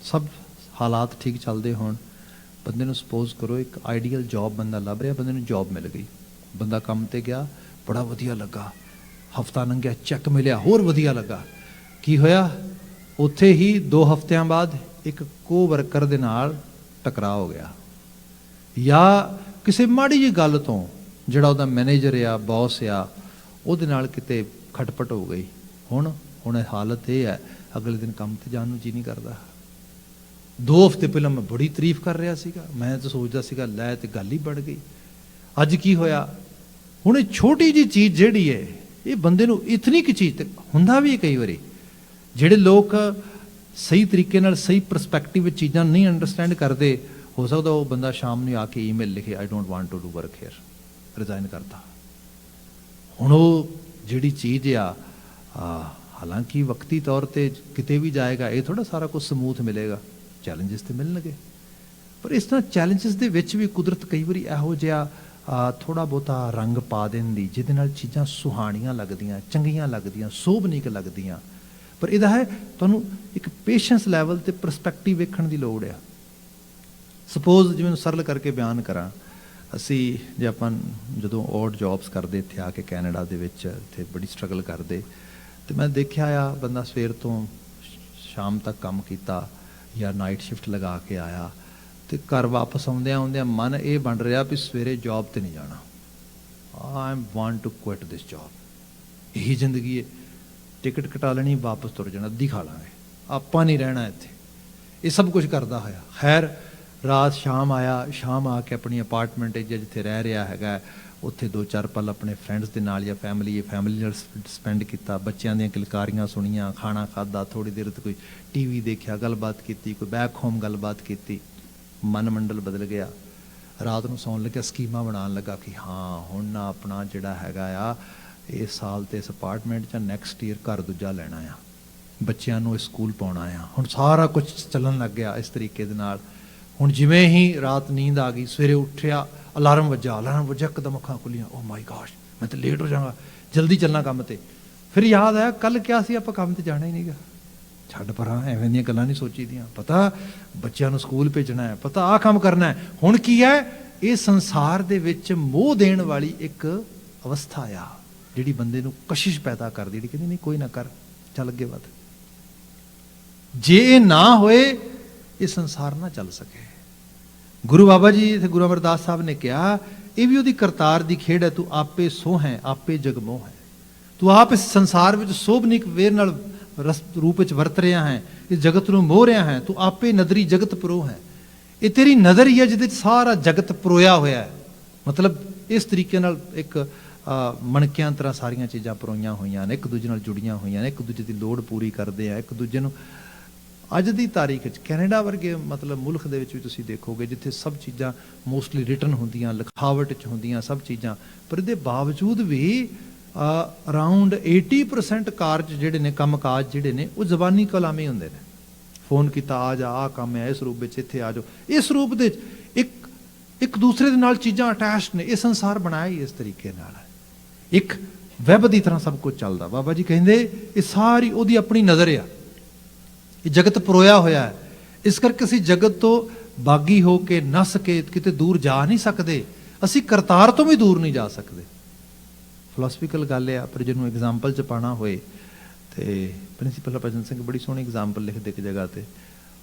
Speaker 1: ਸਭ ਹਾਲਾਤ ਠੀਕ ਚੱਲਦੇ ਹੋਣ, ਬੰਦੇ ਨੂੰ ਸਪੋਜ਼ ਕਰੋ ਇੱਕ ਆਈਡੀਅਲ ਜੌਬ ਬੰਦਾ ਲੱਭ ਰਿਹਾ, ਬੰਦੇ ਨੂੰ ਜੌਬ ਮਿਲ ਗਈ, ਬੰਦਾ ਕੰਮ ਤੇ ਗਿਆ, ਬੜਾ ਵਧੀਆ ਲੱਗਾ, ਹਫਤਾ ਲੰਘਿਆ, ਚੈੱਕ ਮਿਲਿਆ, ਹੋਰ ਵਧੀਆ ਲੱਗਾ। ਕੀ ਹੋਇਆ? ਉੱਥੇ ਹੀ 2 ਹਫ਼ਤਿਆਂ ਬਾਅਦ ਇੱਕ ਕੋ ਵਰਕਰ ਦੇ ਨਾਲ ਟਕਰਾਅ ਹੋ ਗਿਆ, ਜਾਂ ਕਿਸੇ ਮਾੜੀ ਜਿਹੀ ਗੱਲ ਤੋਂ ਜਿਹੜਾ ਉਹਦਾ ਮੈਨੇਜਰ ਆ, ਬੌਸ ਆ, ਉਹਦੇ ਨਾਲ ਕਿਤੇ ਖਟਪਟ ਹੋ ਗਈ। ਹੁਣ ਹਾਲਤ ਇਹ ਹੈ, ਅਗਲੇ ਦਿਨ ਕੰਮ ਤੇ ਜਾਣ ਨੂੰ ਜੀ ਨਹੀਂ ਕਰਦਾ। 2 ਹਫ਼ਤੇ ਪਹਿਲਾਂ ਮੈਂ ਬੜੀ ਤਾਰੀਫ ਕਰ ਰਿਹਾ ਸੀਗਾ, ਮੈਂ ਤਾਂ ਸੋਚਦਾ ਸੀਗਾ ਲੈ ਤੇ ਗੱਲ ਹੀ ਬਣ ਗਈ। ਅੱਜ ਕੀ ਹੋਇਆ? ਹੁਣ ਇਹ ਛੋਟੀ ਜਿਹੀ ਚੀਜ਼ ਜਿਹੜੀ ਹੈ, ਇਹ ਬੰਦੇ ਨੂੰ ਇਤਨੀ ਕੁ ਚੀਜ਼ ਤੇ ਹੁੰਦਾ ਵੀ ਕਈ ਵਾਰੀ, ਜਿਹੜੇ ਲੋਕ ਸਹੀ ਤਰੀਕੇ ਨਾਲ ਸਹੀ ਪਰਸਪੈਕਟਿਵ ਵਿੱਚ ਚੀਜ਼ਾਂ ਨਹੀਂ ਅੰਡਰਸਟੈਂਡ ਕਰਦੇ, ਹੋ ਸਕਦਾ ਉਹ ਬੰਦਾ ਸ਼ਾਮ ਨੂੰ ਆ ਕੇ ਈਮੇਲ ਲਿਖੇ, I don't want to do work here, resign ਕਰਦਾ। ਹੁਣ ਉਹ ਜਿਹੜੀ ਚੀਜ਼ ਆ, ਹਾਲਾਂਕਿ ਵਕਤੀ ਤੌਰ ਤੇ ਕਿਤੇ ਵੀ ਜਾਏਗਾ, ਇਹ ਥੋੜਾ ਸਾਰਾ ਕੁਝ ਸਮੂਥ ਮਿਲੇਗਾ, ਚੈਲੰਜਸ ਤੇ ਮਿਲਣਗੇ। ਪਰ ਇਸ ਤਰ੍ਹਾਂ ਚੈਲੰਜਸ ਦੇ ਵਿੱਚ ਵੀ ਕੁਦਰਤ ਕਈ ਵਾਰੀ ਇਹੋ ਜਿਹਾ ਥੋੜਾ ਬਹੁਤਾ ਰੰਗ ਪਾ ਦਿੰਦੀ, ਜਿਹਦੇ ਨਾਲ ਚੀਜ਼ਾਂ ਸੁਹਾਣੀਆਂ ਲੱਗਦੀਆਂ, ਚੰਗੀਆਂ ਲੱਗਦੀਆਂ, ਸੋਭਨੀਕ ਲੱਗਦੀਆਂ। ਪਰ ਇਹਦਾ ਹੈ ਤੁਹਾਨੂੰ ਇੱਕ ਪੇਸ਼ੈਂਸ ਲੈਵਲ ਤੇ ਪਰਸਪੈਕਟਿਵ ਵੇਖਣ ਦੀ ਲੋੜ ਆ। ਸਪੋਜ਼ ਜਿਵੇਂ ਸਰਲ ਕਰਕੇ ਬਿਆਨ ਕਰਾਂ, ਅਸੀਂ ਜੇ ਆਪਾਂ ਜਦੋਂ ਔਡ ਜੌਬਸ ਕਰਦੇ ਇੱਥੇ ਆ ਕੇ ਕੈਨੇਡਾ ਦੇ ਵਿੱਚ, ਇੱਥੇ ਬੜੀ ਸਟਰਗਲ ਕਰਦੇ, ਤੇ ਮੈਂ ਦੇਖਿਆ ਆ ਬੰਦਾ ਸਵੇਰ ਤੋਂ ਸ਼ਾਮ ਤੱਕ ਕੰਮ ਕੀਤਾ ਜਾਂ ਨਾਈਟ ਸ਼ਿਫਟ ਲਗਾ ਕੇ ਆਇਆ, ਤੇ ਘਰ ਵਾਪਸ ਆਉਂਦਿਆਂ ਮਨ ਇਹ ਬਣ ਰਿਹਾ ਵੀ ਸਵੇਰੇ ਜੌਬ ਤੇ ਨਹੀਂ ਜਾਣਾ, I want to quit this job. ਇਹੀ ਜ਼ਿੰਦਗੀ ਹੈ, ਟਿਕਟ ਕਟਾ ਲੈਣੀ, ਵਾਪਸ ਤੁਰ ਜਾਣਾ, ਅੱਧੀ ਖਾ ਲਾਂਗੇ, ਆਪਾਂ ਨਹੀਂ ਰਹਿਣਾ ਇੱਥੇ। ਇਹ ਸਭ ਕੁਝ ਕਰਦਾ ਹੋਇਆ ਖੈਰ ਰਾਤ ਸ਼ਾਮ ਆਇਆ, ਸ਼ਾਮ ਆ ਕੇ ਆਪਣੀ ਅਪਾਰਟਮੈਂਟ ਜਿੱਥੇ ਰਹਿ ਰਿਹਾ ਹੈਗਾ, ਉੱਥੇ 2-4 ਪਲ ਆਪਣੇ ਫਰੈਂਡਸ ਦੇ ਨਾਲ ਜਾਂ ਫੈਮਿਲੀ ਨਾਲ ਸਪੈਂਡ ਕੀਤਾ, ਬੱਚਿਆਂ ਦੀਆਂ ਕਿਲਕਾਰੀਆਂ ਸੁਣੀਆਂ, ਖਾਣਾ ਖਾਧਾ, ਥੋੜ੍ਹੀ ਦੇਰ ਤੋਂ ਕੋਈ TV ਦੇਖਿਆ, ਗੱਲਬਾਤ ਕੀਤੀ, ਕੋਈ ਬੈਕ ਹੋਮ ਗੱਲਬਾਤ ਕੀਤੀ, ਮਨ ਮੰਡਲ ਬਦਲ ਗਿਆ। ਰਾਤ ਨੂੰ ਸੌਣ ਲੱਗਿਆ ਸਕੀਮਾਂ ਬਣਾਉਣ ਲੱਗਾ ਕਿ ਹਾਂ ਹੁਣ ਨਾ ਆਪਣਾ ਜਿਹੜਾ ਹੈਗਾ ਆ, ਇਸ ਸਾਲ ਤੇ ਇਸ ਅਪਾਰਟਮੈਂਟ 'ਚ ਨੈਕਸਟ ਈਅਰ ਘਰ ਦੂਜਾ ਲੈਣਾ ਆ, ਬੱਚਿਆਂ ਨੂੰ ਸਕੂਲ ਪਾਉਣਾ ਆ। ਹੁਣ ਸਾਰਾ ਕੁਝ ਚੱਲਣ ਲੱਗ ਗਿਆ ਇਸ ਤਰੀਕੇ ਦੇ ਨਾਲ। ਹੁਣ ਜਿਵੇਂ ਹੀ ਰਾਤ ਨੀਂਦ ਆ ਗਈ, ਸਵੇਰੇ ਉੱਠਿਆ, ਅਲਾਰਮ ਵੱਜਾ, ਇੱਕਦਮ ਅੱਖਾਂ ਖੁੱਲੀਆਂ, ਓ ਮਾਈ ਗॉश ਮੈਂ ਤਾਂ ਲੇਟ ਹੋ ਜਾਵਾਂਗਾ, ਜਲਦੀ ਚੱਲਣਾ ਕੰਮ ਤੇ। ਫਿਰ ਯਾਦ ਆਇਆ ਕੱਲ ਕਿਹਾ ਸੀ ਆਪਾਂ ਕੰਮ ਤੇ ਜਾਣਾ ਹੀ ਨਹੀਂਗਾ, ਛੱਡ ਪਰਾਂ, ਐਵੇਂ ਦੀਆਂ ਗੱਲਾਂ ਨਹੀਂ ਸੋਚੀਦੀਆਂ, ਪਤਾ ਬੱਚਿਆਂ ਨੂੰ ਸਕੂਲ ਭੇਜਣਾ ਹੈ, ਪਤਾ ਆਹ ਕੰਮ ਕਰਨਾ ਹੈ। ਹੁਣ ਕੀ ਹੈ, ਇਹ ਸੰਸਾਰ ਦੇ ਵਿੱਚ ਮੋਹ ਦੇਣ ਵਾਲੀ ਇੱਕ ਅਵਸਥਾ ਆ ਜਿਹੜੀ ਬੰਦੇ ਨੂੰ ਕਸ਼ਿਸ਼ ਪੈਦਾ ਕਰਦੀ, ਜਿਹੜੀ ਕਹਿੰਦੀ ਨਹੀਂ ਕੋਈ ਨਾ ਕਰ, ਚੱਲ ਅੱਗੇ ਵੱਧ। ਜੇ ਇਹ ਨਾ ਹੋਏ ਇਹ ਸੰਸਾਰ ਨਾ ਚੱਲ ਸਕੇ। ਗੁਰੂ ਬਾਬਾ ਜੀ ਤੇ ਗੁਰੂ ਅਮਰਦਾਸ ਸਾਹਿਬ ਨੇ ਕਿਹਾ, ਇਹ ਵੀ ਉਹਦੀ ਕਰਤਾਰ ਦੀ ਖੇਡ ਹੈ, ਤੂੰ ਆਪੇ ਸੋ ਹੈ ਆਪੇ ਜਗਮੋਹ ਹੈ, ਤੂੰ ਆਪ ਇਸ ਸੰਸਾਰ ਵਿੱਚ ਸੋਭਨੀਕ ਵੇਰ ਨਾਲ ਰੂਪ ਵਿੱਚ ਵਰਤ ਰਿਹਾ ਹੈ, ਇਸ ਜਗਤ ਨੂੰ ਮੋਹ ਰਿਹਾ ਹੈ, ਤੂੰ ਆਪੇ ਨਦਰੀ ਜਗਤ ਪਰੋ ਹੈ। ਇਹ ਤੇਰੀ ਨਜ਼ਰ ਹੀ ਹੈ ਜਿਹਦੇ 'ਚ ਸਾਰਾ ਜਗਤ ਪਰੋਇਆ ਹੋਇਆ ਹੈ। ਮਤਲਬ ਇਸ ਤਰੀਕੇ ਨਾਲ ਇੱਕ ਮਣਕਿਆਂ ਤਰ੍ਹਾਂ ਸਾਰੀਆਂ ਚੀਜ਼ਾਂ ਪਰੋਈਆਂ ਹੋਈਆਂ ਨੇ, ਇੱਕ ਦੂਜੇ ਨਾਲ ਜੁੜੀਆਂ ਹੋਈਆਂ ਨੇ, ਇੱਕ ਦੂਜੇ ਦੀ ਲੋੜ ਪੂਰੀ ਕਰਦੇ ਆ, ਇੱਕ ਦੂਜੇ ਨੂੰ। ਅੱਜ ਦੀ ਤਾਰੀਖ 'ਚ ਕੈਨੇਡਾ ਵਰਗੇ ਮਤਲਬ ਮੁਲਕ ਦੇ ਵਿੱਚ ਵੀ ਤੁਸੀਂ ਦੇਖੋਗੇ ਜਿੱਥੇ ਸਭ ਚੀਜ਼ਾਂ ਮੋਸਟਲੀ ਰਿਟਨ ਹੁੰਦੀਆਂ, ਲਿਖਾਵਟ 'ਚ ਹੁੰਦੀਆਂ ਸਭ ਚੀਜ਼ਾਂ, ਪਰ ਇਹਦੇ ਬਾਵਜੂਦ ਵੀ ਅਰਾਊਂਡ 80% ਕਾਰਜ ਜਿਹੜੇ ਨੇ, ਕੰਮ ਕਾਜ ਜਿਹੜੇ ਨੇ, ਉਹ ਜ਼ਬਾਨੀ ਕਲਾਮੀ ਹੁੰਦੇ ਨੇ। फोन किया आ जा, आ काम है इस रूप में, इत्थे आ जाओ, इस रूप दे एक दूसरे दे नाल चीज़ां अटैच ने। ये संसार बनाया ही इस तरीके नाल है, एक वैब की तरह सब कुछ चलता। बाबा जी कहते ये सारी उहदी अपनी नज़र आ, ये जगत परोया होया है, इस करके असीं जगत तो बागी हो के नस के किते दूर जा नहीं सकते, असीं करतार तो भी दूर नहीं जा सकते। फिलोसफिकल गल है, पर जिन्होंने एग्जाम्पल च पाना होए तो प्रिंसीपल हरभजन सिंह बड़ी सोहनी एग्जाम्पल लिखते एक जगह पर,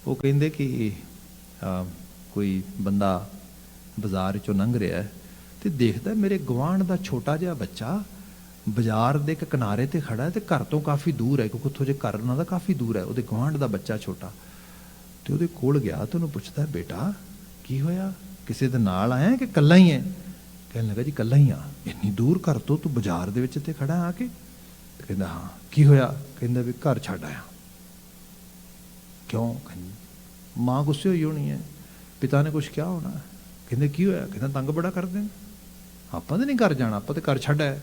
Speaker 1: वो कहते कि कोई बंदा बाजार चों लंघ रहा है तो देखता मेरे गवांढ का छोटा जिहा बच्चा बाजार के एक किनारे ते खड़ा है, तो घर तो काफ़ी दूर है, क्योंकि उत्थों जो घर उन्हों का काफ़ी दूर है, वो गवांढ का बच्चा छोटा, तो वो कोल गया तो उन्होंने पूछता बेटा की होया, किसी दे नाल आया कि कल्ला ही है? कहने लगा जी कल्ला ही आ, इन्नी दूर घर तो तू बाजार दे विच ते खड़ा आके? तो कहता हाँ की होया? कहता भी घर छड्ड आया। क्यों? कहते माँ गुस्से हुई होनी है, पिता ने कुछ क्या होना है। कहते की होया? कहता तंग बड़ा कर दें, आप तो नहीं घर जाना, आप तो घर छड्ड आए।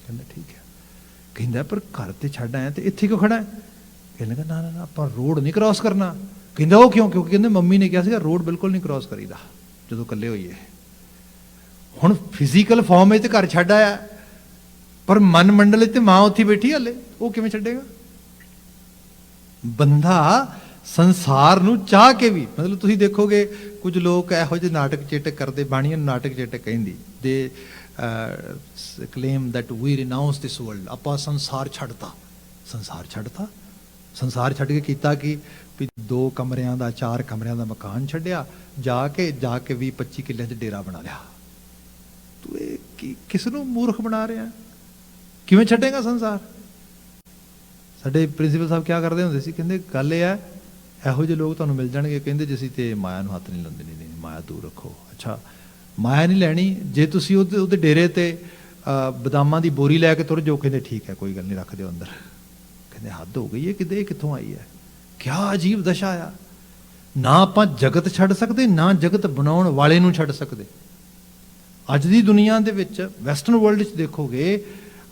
Speaker 1: कहता ठीक है। कहता पर घर तो छड्ड आया तो इत्थे क्यों खड़ा है? कहने लगा ना ना ना आप रोड नहीं क्रॉस करना। कहता वो क्यों? क्योंकि कहते मम्मी ने कहा रोड बिल्कुल नहीं क्रॉस करीदा जो कल्ले होइए। हुण फिजिकल फॉर्म में तो घर छड्ड आया, पर मन मंडल तो माँ उत्थे बैठी हले, वो किवें छड्डेगा? बंदा संसार नूं चाह के भी, मतलब तुसीं देखोगे कुछ लोग इहो जिहे नाटक चेटक करते, बाणियां नाटक चेटक कहंदी, they claim that we renounce this world, आपां संसार छड्डता। संसार छड्डता, संसार छड्ड के कीता कि 2 कमरियां दा 4 कमरियां दा मकान छड्डिया, जाके 20-25 किल्लियां च डेरा बना लिया। तू ये किस नूं मूर्ख बना रहा है? किवें छड्डेगा संसार? साडे प्रिंसीपल साहब क्या करते हुंदे सी, कहंदे गल ये है ਇਹੋ ਜਿਹੇ ਲੋਕ ਤੁਹਾਨੂੰ ਮਿਲ ਜਾਣਗੇ, ਕਹਿੰਦੇ ਜੇ ਅਸੀਂ ਤੇ ਮਾਇਆ ਨੂੰ ਹੱਥ ਨਹੀਂ ਲਾਉਂਦੇ, ਨਹੀਂ ਮਾਇਆ ਦੂਰ ਰੱਖੋ। ਅੱਛਾ ਮਾਇਆ ਨਹੀਂ ਲੈਣੀ, ਜੇ ਤੁਸੀਂ ਉਹਦੇ ਡੇਰੇ ਤੇ ਬਦਾਮਾਂ ਦੀ ਬੋਰੀ ਲੈ ਕੇ ਤੁਰ ਜਾਓ, ਕਹਿੰਦੇ ਠੀਕ ਹੈ ਕੋਈ ਗੱਲ ਨਹੀਂ ਰੱਖ ਦਿਓ ਅੰਦਰ। ਕਹਿੰਦੇ ਹੱਦ ਹੋ ਗਈ ਹੈ, ਕਿਤੇ ਕਿੱਥੋਂ ਆਈ ਹੈ? ਕਿਆ ਅਜੀਬ ਦਸ਼ਾ ਆ। ਨਾ ਆਪਾਂ ਜਗਤ ਛੱਡ ਸਕਦੇ, ਨਾ ਜਗਤ ਬਣਾਉਣ ਵਾਲੇ ਨੂੰ ਛੱਡ ਸਕਦੇ। ਅੱਜ ਦੀ ਦੁਨੀਆ ਦੇ ਵਿੱਚ ਵੈਸਟਰਨ ਵਰਲਡ 'ਚ ਦੇਖੋਗੇ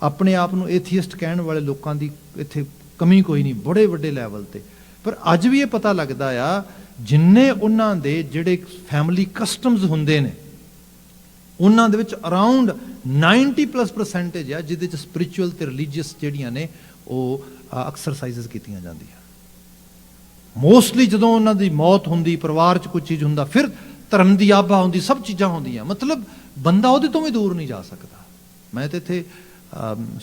Speaker 1: ਆਪਣੇ ਆਪ ਨੂੰ ਏਥੀਇਸਟ ਕਹਿਣ ਵਾਲੇ ਲੋਕਾਂ ਦੀ ਇੱਥੇ ਕਮੀ ਕੋਈ ਨਹੀਂ, ਬੜੇ ਵੱਡੇ ਲੈਵਲ ਤੇ। पर अज भी ये पता लगता आ जिन्ने उन्हां दे जिहड़े फैमिली कस्टम्स हुंदे ने उन्हां दे विच अराउंड 90+% आ जिहदे च स्पिरिचुअल ते रिलीजियस जिहड़ियां ने वो एक्सरसाइज़ कीतियां जांदियां। मोस्टली जदों उन्हां दी मौत हुंदी, परिवार च कोई चीज़ हुंदा, फिर धर्म दी आभा हुंदी, सब चीज़ां हुंदियां, मतलब बंदा उहदे तों भी दूर नहीं जा सकदा। मैं तो इत्थे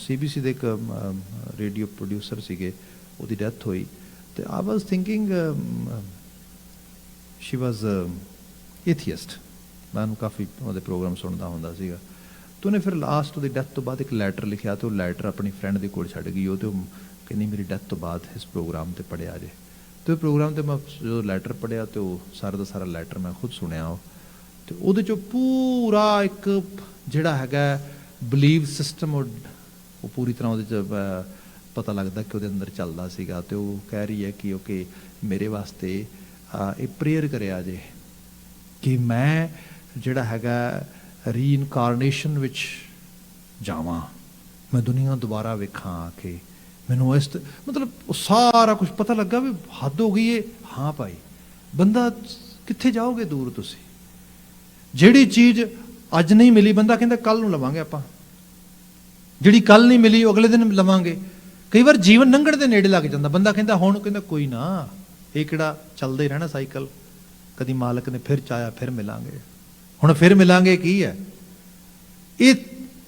Speaker 1: CBC दे एक रेडियो प्रोड्यूसर सीगे, उहदी डैथ होई, तो I was thinking she was atheist, मैं काफ़ी ਉਹਦੇ प्रोग्राम सुनता ਹੁੰਦਾ ਸੀਗਾ। तो उन्हें फिर लास्ट ਉਹਦੀ ਡੈਥ ਤੋਂ ਬਾਅਦ ਇੱਕ ਲੈਟਰ ਲਿਖਿਆ, ਤੇ ਉਹ ਲੈਟਰ ਆਪਣੀ ਫਰੈਂਡ ਦੇ ਕੋਲ ਛੱਡ ਗਈ। ਉਹ ਤੇ ਕਹਿੰਦੀ ਮੇਰੀ ਡੈਥ ਤੋਂ ਬਾਅਦ ਇਸ ਪ੍ਰੋਗਰਾਮ ਤੇ ਪੜਿਆ ਜੇ। ਤੇ ਪ੍ਰੋਗਰਾਮ ਤੇ ਮੈਂ ਜਦੋਂ ਲੈਟਰ ਪੜਿਆ ਤੇ ਉਹ ਸਾਰਾ ਦਾ ਸਾਰਾ ਲੈਟਰ ਮੈਂ ਖੁਦ ਸੁਣਿਆ। ਉਹ ਤੇ ਉਹਦੇ ਚੋਂ ਪੂਰਾ ਇੱਕ ਜਿਹੜਾ ਹੈਗਾ ਬਿਲੀਵ ਸਿਸਟਮ ਉਹ ਪੂਰੀ ਤਰ੍ਹਾਂ ਉਹਦੇ ਚ पता लगता कि वो अंदर चलता सीगा। तो वो कह रही है कि ओके मेरे वास्ते ये प्रेयर करिया जे कि मैं जिहड़ा हैगा रीइनकारनेशन विच जावां, मैं दुनिया दोबारा वेखां आके मैनूं इस मतलब सारा कुछ पता लगा भी हद हो गई है। हाँ भाई बंदा कित्थे जाओगे दूर, तुसी जिहड़ी चीज़ अज नहीं मिली बंदा कहंदा कल नूं लवांगे, आपां जिहड़ी कल नहीं मिली अगले दिन लवांगे। कई बार जीवन लंघण दे नेड़े लग जाता, बंदा कहता हुण कहता कोई ना ये किहड़ा चलदा ही रहना साइकिल, कदी मालक ने फिर चाया फिर मिलांगे, हुण फिर मिलांगे की है। ये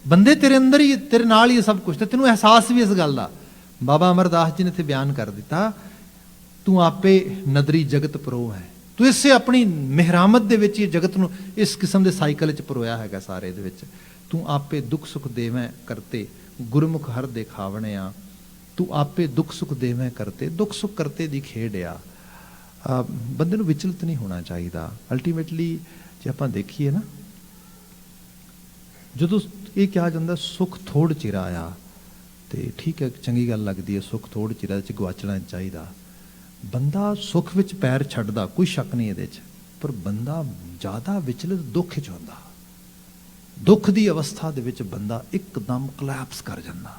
Speaker 1: बंदे तेरे अंदर ही तेरे नाल ही सब कुछ, ते तैनूं एहसास भी इस गल दा। बाबा अमरदास जी ने इत्थे बयान कर दिता, तू आपे नदरी जगत परो है, तू इसे अपनी मेहरामत दे विच जगत नूं इस किस्म दे साइकिल च परोया हैगा सारे दे विच। तू आपे दुख सुख देवें करते गुरमुख हर देखावणे आ, तू आपे दुख सुख देवें करते, दुख सुख करते दी खेड आ। बंदे नूं विचलित नहीं होना चाहिए। अल्टीमेटली जे आपां देखीए ना, जदों ये कहा जाता सुख थोड़ चिर आया तो ठीक है चंगी गल लगती है, सुख थोड़ चिर च गवाचना चाहिए। बंदा सुख विच पैर छड्डदा कोई शक नहीं इहदे च, पर बंदा ज़्यादा विचलित दुख च हुंदा, दुख की अवस्था दे विच बंदा एकदम कलैप्स कर जाता।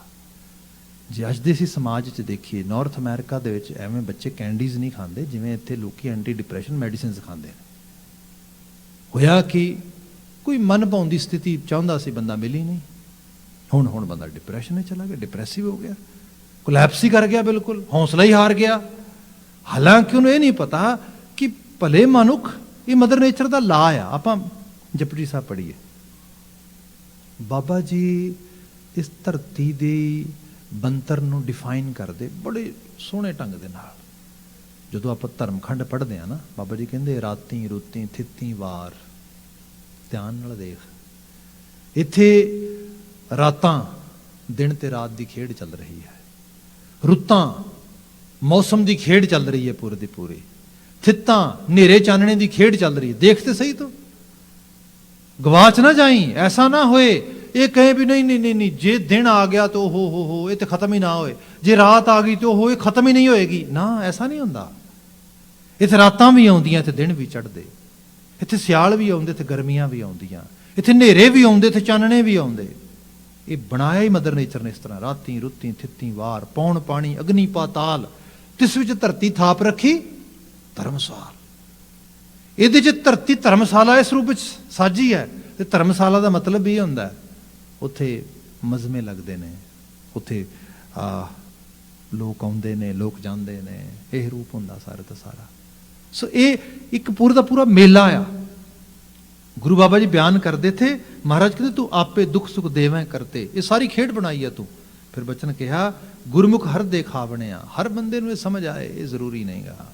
Speaker 1: ਜੇ ਅੱਜ ਦੇ ਅਸੀਂ ਸਮਾਜ 'ਚ ਦੇਖੀਏ, ਨਾਰਥ ਅਮਰੀਕਾ ਦੇ ਵਿੱਚ ਐਵੇਂ ਬੱਚੇ ਕੈਂਡੀਜ਼ ਨਹੀਂ ਖਾਂਦੇ ਜਿਵੇਂ ਇੱਥੇ ਲੋਕੀ ਐਂਟੀ ਡਿਪਰੈਸ਼ਨ ਮੈਡੀਸਿਨਸ ਖਾਂਦੇ ਨੇ। ਹੋਇਆ ਕਿ ਕੋਈ ਮਨ ਭਾਉਣ ਦੀ ਸਥਿਤੀ ਚਾਹੁੰਦਾ ਸੀ, ਬੰਦਾ ਮਿਲੀ ਨਹੀਂ। ਹੁਣ ਬੰਦਾ ਡਿਪਰੈਸ਼ਨ 'ਚ ਚਲਾ ਗਿਆ, ਡਿਪਰੈਸਿਵ ਹੋ ਗਿਆ, ਕੋਲੈਪਸ ਹੀ ਕਰ ਗਿਆ, ਬਿਲਕੁਲ ਹੌਸਲਾ ਹੀ ਹਾਰ ਗਿਆ। ਹਾਲਾਂਕਿ ਉਹਨੂੰ ਇਹ ਨਹੀਂ ਪਤਾ ਕਿ ਭਲੇ ਮਨੁੱਖ ਇਹ ਮਦਰ ਨੇਚਰ ਦਾ ਲਾ ਆ। ਆਪਾਂ ਜਪਜੀ ਸਾਹਿਬ ਪੜ੍ਹੀਏ, ਬਾਬਾ ਜੀ ਇਸ ਧਰਤੀ ਦੇ ਬੰਤਰ ਨੂੰ ਡਿਫਾਈਨ ਕਰਦੇ ਬੜੇ ਸੋਹਣੇ ਢੰਗ ਦੇ ਨਾਲ। ਜਦੋਂ ਆਪਾਂ ਧਰਮਖੰਡ ਪੜ੍ਹਦੇ ਆ ਨਾ, ਬਾਬਾ ਜੀ ਕਹਿੰਦੇ ਰਾਤੀ ਰੁੱਤੀ ਥਿੱਤੀ ਵਾਰ। ਧਿਆਨ ਨਾਲ ਦੇਖ, ਇੱਥੇ ਰਾਤਾਂ, ਦਿਨ ਤੇ ਰਾਤ ਦੀ ਖੇਡ ਚੱਲ ਰਹੀ ਹੈ, ਰੁੱਤਾਂ ਮੌਸਮ ਦੀ ਖੇਡ ਚੱਲ ਰਹੀ ਹੈ ਪੂਰੇ ਦੀ ਪੂਰੀ, ਥਿੱਤਾਂ ਹਨੇਰੇ ਚਾਨਣੇ ਦੀ ਖੇਡ ਚੱਲ ਰਹੀ ਹੈ। ਦੇਖ ਤੇ ਸਹੀ ਤੂੰ, ਗਵਾਚ ਨਾ ਜਾਈ। ਐਸਾ ਨਾ ਹੋਏ ਇਹ ਕਹੇ ਵੀ ਨਹੀਂ ਨਹੀਂ ਨਹੀਂ, ਜੇ ਦਿਨ ਆ ਗਿਆ ਤਾਂ ਹੋ ਇਹ ਤੇ ਖਤਮ ਹੀ ਨਾ ਹੋਏ, ਜੇ ਰਾਤ ਆ ਗਈ ਤੇ ਉਹ ਇਹ ਖਤਮ ਹੀ ਨਹੀਂ ਹੋਏਗੀ। ਨਾ, ਐਸਾ ਨਹੀਂ ਹੁੰਦਾ। ਇੱਥੇ ਰਾਤਾਂ ਵੀ ਆਉਂਦੀਆਂ, ਇੱਥੇ ਦਿਨ ਵੀ ਚੜ੍ਹਦੇ, ਇੱਥੇ ਸਿਆਲ ਵੀ ਆਉਂਦੇ, ਇੱਥੇ ਗਰਮੀਆਂ ਵੀ ਆਉਂਦੀਆਂ, ਇੱਥੇ ਹਨੇਰੇ ਵੀ ਆਉਂਦੇ, ਇੱਥੇ ਚਾਨਣੇ ਵੀ ਆਉਂਦੇ। ਇਹ ਬਣਾਇਆ ਹੀ ਮਦਰ ਨੇਚਰ ਨੇ ਇਸ ਤਰ੍ਹਾਂ, ਰਾਤੀ ਰੁੱਤੀ ਥਿੱਤੀ ਵਾਰ, ਪੌਣ ਪਾਣੀ ਅਗਨੀ ਪਾਤਾਲ, ਤਿਸ ਵਿੱਚ ਧਰਤੀ ਥਾਪ ਰੱਖੀ ਧਰਮਸਾਲ। ਇਹਦੇ 'ਚ ਧਰਤੀ ਧਰਮਸ਼ਾਲਾ ਇਸ ਰੂਪ ਵਿੱਚ ਸਾਜੀ ਹੈ। ਤੇ ਧਰਮਸ਼ਾਲਾ ਦਾ ਮਤਲਬ ਇਹ ਹੁੰਦਾ ਉੱਥੇ ਮਜ਼ਮੇ ਲੱਗਦੇ ਨੇ, ਉੱਥੇ ਲੋਕ ਆਉਂਦੇ ਨੇ, ਲੋਕ ਜਾਂਦੇ ਨੇ, ਇਹ ਰੂਪ ਹੁੰਦਾ ਸਾਰਾ ਦਾ ਸਾਰਾ। ਸੋ ਇਹ ਇੱਕ ਪੂਰਾ ਦਾ ਪੂਰਾ ਮੇਲਾ ਆ। ਗੁਰੂ ਬਾਬਾ ਜੀ ਬਿਆਨ ਕਰਦੇ ਥੇ, ਮਹਾਰਾਜ ਕਹਿੰਦੇ ਤੂੰ ਆਪੇ ਦੁੱਖ ਸੁੱਖ ਦੇਵੇਂ ਕਰਤੇ, ਇਹ ਸਾਰੀ ਖੇਡ ਬਣਾਈ ਆ ਤੂੰ। ਫਿਰ ਬਚਨ ਕਿਹਾ ਗੁਰਮੁਖ ਹਰ ਦੇਖਾਵਣਿਆ। ਹਰ ਬੰਦੇ ਨੂੰ ਇਹ ਸਮਝ ਆਏ, ਇਹ ਜ਼ਰੂਰੀ ਨਹੀਂਗਾ।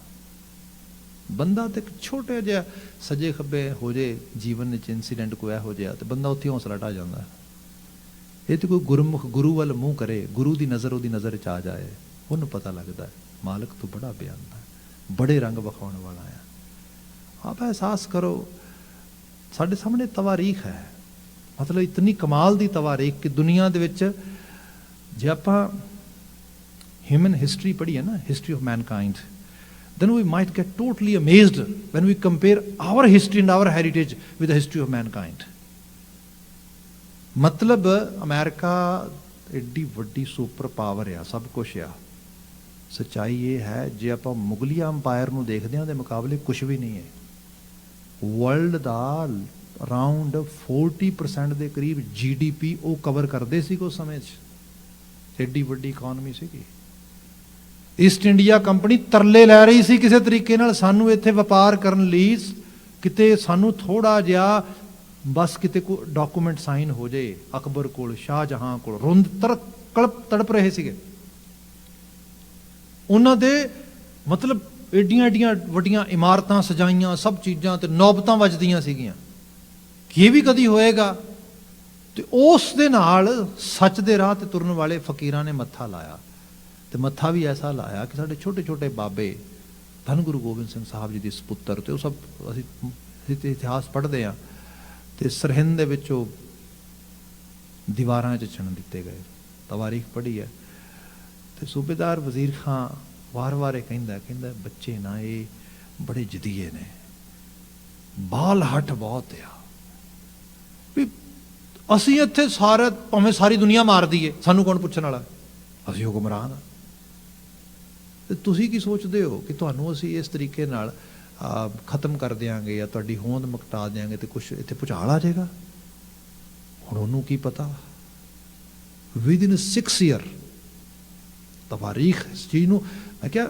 Speaker 1: ਬੰਦਾ ਤੇ ਇੱਕ ਛੋਟਾ ਜਿਹਾ ਸੱਜੇ ਖੱਬੇ ਹੋ ਜੇ ਜੀਵਨ ਵਿੱਚ ਇਨਸੀਡੈਂਟ ਕੋਈ ਇਹੋ ਜਿਹਾ, ਤੇ ਬੰਦਾ ਉੱਥੇ ਹੌਸਲਾ ਢਾ ਜਾਂਦਾ। ਇਹ ਤੇ ਕੋਈ ਗੁਰਮੁਖ ਗੁਰੂ ਵੱਲ ਮੂੰਹ ਕਰੇ, ਗੁਰੂ ਦੀ ਨਜ਼ਰ ਉਹਦੀ ਨਜ਼ਰ 'ਚ ਆ ਜਾਏ, ਉਹਨੂੰ ਪਤਾ ਲੱਗਦਾ ਮਾਲਕ ਤੋਂ ਬੜਾ ਬਿਆਨਦਾ, ਬੜੇ ਰੰਗ ਵਿਖਾਉਣ ਵਾਲਾ ਆ। ਆਪ ਅਹਿਸਾਸ ਕਰੋ, ਸਾਡੇ ਸਾਹਮਣੇ ਤਵਾਰੀਖ ਹੈ, ਮਤਲਬ ਇਤਨੀ ਕਮਾਲ ਦੀ ਤਵਾਰੀਖ ਕਿ ਦੁਨੀਆ ਦੇ ਵਿੱਚ ਜੇ ਆਪਾਂ ਹਿਊਮਨ ਹਿਸਟਰੀ ਪੜ੍ਹੀਏ ਨਾ, history of Mankind, then we might get totally amazed when we compare our history and our heritage with the history of mankind. ਮਤਲਬ ਅਮਰੀਕਾ ਐਡੀ ਵੱਡੀ ਸੁਪਰ ਪਾਵਰ ਆ, ਸਭ ਕੁਛ ਆ। ਸੱਚਾਈ ਇਹ ਹੈ, ਜੇ ਆਪਾਂ ਮੁਗਲੀਆ ਅੰਪਾਇਰ ਨੂੰ ਦੇਖਦੇ ਹਾਂ, ਉਹਦੇ ਮੁਕਾਬਲੇ ਕੁਛ ਵੀ ਨਹੀਂ ਹੈ। ਵਰਲਡ ਦਾ ਅਰਾਊਂਡ 40% ਦੇ ਕਰੀਬ GDP ਉਹ ਕਵਰ ਕਰਦੇ ਸੀ ਉਸ ਸਮੇਂ 'ਚ। ਐਡੀ ਵੱਡੀ ਇਕਨੋਮੀ ਸੀਗੀ। ਈਸਟ ਇੰਡੀਆ ਕੰਪਨੀ ਤਰਲੇ ਲੈ ਰਹੀ ਸੀ ਕਿਸੇ ਤਰੀਕੇ ਨਾਲ ਸਾਨੂੰ ਇੱਥੇ ਵਪਾਰ ਕਰਨ ਲਈ, ਕਿਤੇ ਸਾਨੂੰ ਥੋੜਾ ਜਿਹਾ ਬਸ ਕਿਤੇ ਕੋਈ ਡਾਕੂਮੈਂਟ ਸਾਈਨ ਹੋ ਜਾਏ। ਅਕਬਰ ਕੋਲ, ਸ਼ਾਹਜਹਾਂ ਕੋਲ ਰੁੰਦ ਤੜਪ ਰਹੇ ਸੀਗੇ। ਉਹਨਾਂ ਦੇ ਮਤਲਬ ਏਡੀਆਂ ਏਡੀਆਂ ਵੱਡੀਆਂ ਇਮਾਰਤਾਂ ਸਜਾਈਆਂ, ਸਭ ਚੀਜ਼ਾਂ ਤੇ ਨੌਬਤਾਂ ਵੱਜਦੀਆਂ ਸੀਗੀਆਂ ਕਿ ਇਹ ਵੀ ਕਦੀ ਹੋਏਗਾ। ਤੇ ਉਸ ਦੇ ਨਾਲ ਸੱਚ ਦੇ ਰਾਹ ਤੇ ਤੁਰਨ ਵਾਲੇ ਫਕੀਰਾਂ ਨੇ ਮੱਥਾ ਲਾਇਆ, ਤੇ ਮੱਥਾ ਵੀ ਐਸਾ ਲਾਇਆ ਕਿ ਸਾਡੇ ਛੋਟੇ ਛੋਟੇ ਬਾਬੇ, ਧੰਨ ਗੁਰੂ ਗੋਬਿੰਦ ਸਿੰਘ ਸਾਹਿਬ ਜੀ ਦੇ ਸਪੁੱਤਰ, ਤੇ ਉਹ ਸਭ ਅਸੀਂ ਇਤਿਹਾਸ ਪੜ੍ਹਦੇ ਹਾਂ, ਤੇ ਸਰਹਿੰਦ ਦੇ ਵਿੱਚ ਉਹ ਦੀਵਾਰਾਂ 'ਚ ਚਿਣ ਦਿੱਤੇ ਗਏ। ਤਵਾਰੀਖ ਪੜ੍ਹੀ ਹੈ। ਤੇ ਸੂਬੇਦਾਰ ਵਜ਼ੀਰ ਖਾਂ ਵਾਰ-ਵਾਰ ਇਹ ਕਹਿੰਦਾ ਬੱਚੇ ਨਾ ਇਹ ਬੜੇ ਜਦੀਏ ਨੇ, ਬਾਲ ਹੱਠ ਬਹੁਤ ਆ, ਵੀ ਅਸੀਂ ਇੱਥੇ ਸਾਰੇ ਭਾਵੇਂ ਸਾਰੀ ਦੁਨੀਆ ਮਾਰ ਦਈਏ, ਸਾਨੂੰ ਕੌਣ ਪੁੱਛਣ ਵਾਲਾ, ਅਸੀਂ ਹੁਕਮਰਾਨ ਹਾਂ। ਤੇ ਤੁਸੀਂ ਕੀ ਸੋਚਦੇ ਹੋ ਕਿ ਤੁਹਾਨੂੰ ਅਸੀਂ ਇਸ ਤਰੀਕੇ ਨਾਲ ਖਤਮ ਕਰ ਦਿਆਂਗੇ ਜਾਂ ਤੁਹਾਡੀ ਹੋਂਦ ਮੁਕਤਾ ਦਿਆਂਗੇ ਤੇ ਕੁਛ ਇੱਥੇ ਭੁਚਾਲ ਆ ਜਾਏਗਾ? ਹੁਣ ਉਹਨੂੰ ਕੀ ਪਤਾ। ਵਿਦਿਨ 6 ਈਅਰ ਤਵਾਰੀਖ ਇਸ ਚੀਜ਼ ਨੂੰ, ਮੈਂ ਕਿਹਾ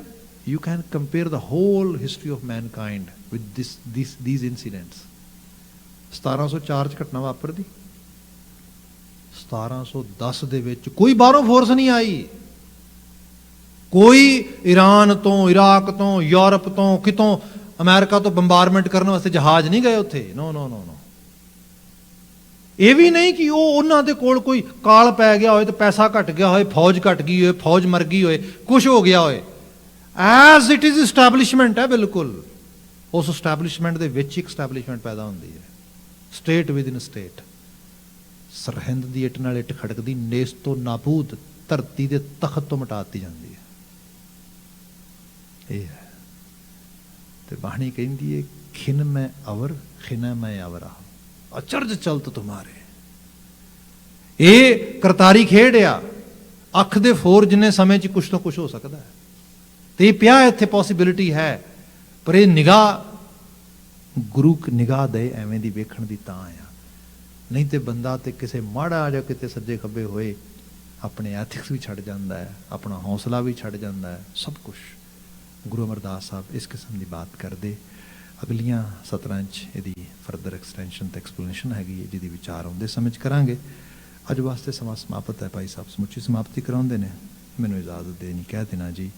Speaker 1: you can compare the whole history of mankind with these incidents. 1704 'ਚ ਘਟਨਾ ਵਾਪਰਦੀ, 1710 ਦੇ ਵਿੱਚ ਕੋਈ ਬਾਹਰੋਂ ਫੋਰਸ ਨਹੀਂ ਆਈ, ਕੋਈ ਈਰਾਨ ਤੋਂ, ਇਰਾਕ ਤੋਂ, ਯੂਰਪ ਤੋਂ, ਕਿਤੋਂ ਅਮਰੀਕਾ ਤੋਂ ਬੰਬਾਰਮੈਂਟ ਕਰਨ ਵਾਸਤੇ ਜਹਾਜ਼ ਨਹੀਂ ਗਏ ਉੱਥੇ। ਨੋ ਨੋ ਨੋ ਨੋ। ਇਹ ਵੀ ਨਹੀਂ ਕਿ ਉਹ ਉਹਨਾਂ ਦੇ ਕੋਲ ਕੋਈ ਕਾਲ ਪੈ ਗਿਆ ਹੋਏ ਤੇ ਪੈਸਾ ਘਟ ਗਿਆ ਹੋਏ, ਫੌਜ ਘਟ ਗਈ ਹੋਏ, ਫੌਜ ਮਰ ਗਈ ਹੋਏ, ਕੁਛ ਹੋ ਗਿਆ ਹੋਏ। ਐਜ਼ ਇਟ ਇਜ਼ ਇਸਟੈਬਲਿਸ਼ਮੈਂਟ ਹੈ, ਬਿਲਕੁਲ ਉਸ ਇਸਟੈਬਲਿਸ਼ਮੈਂਟ ਦੇ ਵਿੱਚ ਇੱਕ ਇਸਟੈਬਲਿਸ਼ਮੈਂਟ ਪੈਦਾ ਹੁੰਦੀ ਹੈ, state with in state. Sirhind ਦੀ ਇੱਟ ਨਾਲ ਇੱਟ ਖੜਕਦੀ, ਨੇਸ ਤੋਂ ਨਾਬੂਦ, ਧਰਤੀ ਦੇ ਤਖਤ ਤੋਂ ਮਿਟਾ ਦਿੱਤੀ ਜਾਂਦੀ ਹੈ। ਇਹ ਹੈ। ਤੇ ਬਾਣੀ ਕਹਿੰਦੀ ਹੈ ਖਿਨ ਮੈਂ ਅਵਰ ਖਿਨ ਮੈਂ ਅਵਰਾ, ਅਚਰਜ ਚਲਤ ਤੁਮਾਰੇ। ਇਹ ਕਰਤਾਰੀ ਖੇਡ ਆ। ਅੱਖ ਦੇ ਫੋਰ ਜਿੰਨੇ ਸਮੇਂ 'ਚ ਕੁਛ ਤੋਂ ਕੁਛ ਹੋ ਸਕਦਾ ਹੈ। ਤੇ ਇਹ ਪਿਆ ਇੱਥੇ ਪੋਸੀਬਿਲਿਟੀ ਹੈ, ਪਰ ਇਹ ਨਿਗਾਹ ਗੁਰੂ ਨਿਗਾਹ ਦੇ ਐਵੇਂ ਦੀ ਵੇਖਣ ਦੀ ਤਾਂ ਆ। ਨਹੀਂ ਤੇ ਬੰਦਾ ਤੇ ਕਿਸੇ ਮਾੜਾ ਜਾਂ ਕਿਤੇ ਸੱਜੇ ਖੱਬੇ ਹੋਏ ਆਪਣੇ ਐਥਿਕਸ ਵੀ ਛੱਡ ਜਾਂਦਾ ਹੈ, ਆਪਣਾ ਹੌਸਲਾ ਵੀ ਛੱਡ ਜਾਂਦਾ ਹੈ, ਸਭ ਕੁਛ। ਗੁਰੂ ਅਮਰਦਾਸ ਸਾਹਿਬ ਇਸ ਕਿਸਮ ਦੀ ਬਾਤ ਕਰਦੇ। ਅਗਲੀਆਂ ਸਤਰਾਂ 'ਚ ਇਹਦੀ ਫਰਦਰ ਐਕਸਟੈਂਸ਼ਨ ਤੇ ਐਕਸਪਲੇਨੇਸ਼ਨ ਹੈਗੀ ਹੈ, ਜਿਹਦੀ ਵਿਚਾਰ ਆਉਂਦੇ ਸਮਝ ਕਰਾਂਗੇ। ਅੱਜ ਵਾਸਤੇ ਸਮਾਂ ਸਮਾਪਤ ਹੈ। ਭਾਈ ਸਾਹਿਬ ਸਮੁੱਚੀ ਸਮਾਪਤੀ ਕਰਾਉਂਦੇ ਨੇ, ਮੈਨੂੰ ਇਜਾਜ਼ਤ ਦੇ ਨਹੀਂ ਕਹਿ ਦੇਣਾ ਜੀ।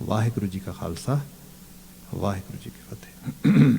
Speaker 1: ਵਾਹਿਗੁਰੂ ਜੀ ਕਾ ਖਾਲਸਾ, ਵਾਹਿਗੁਰੂ ਜੀ ਕੀ ਫਤਿਹ।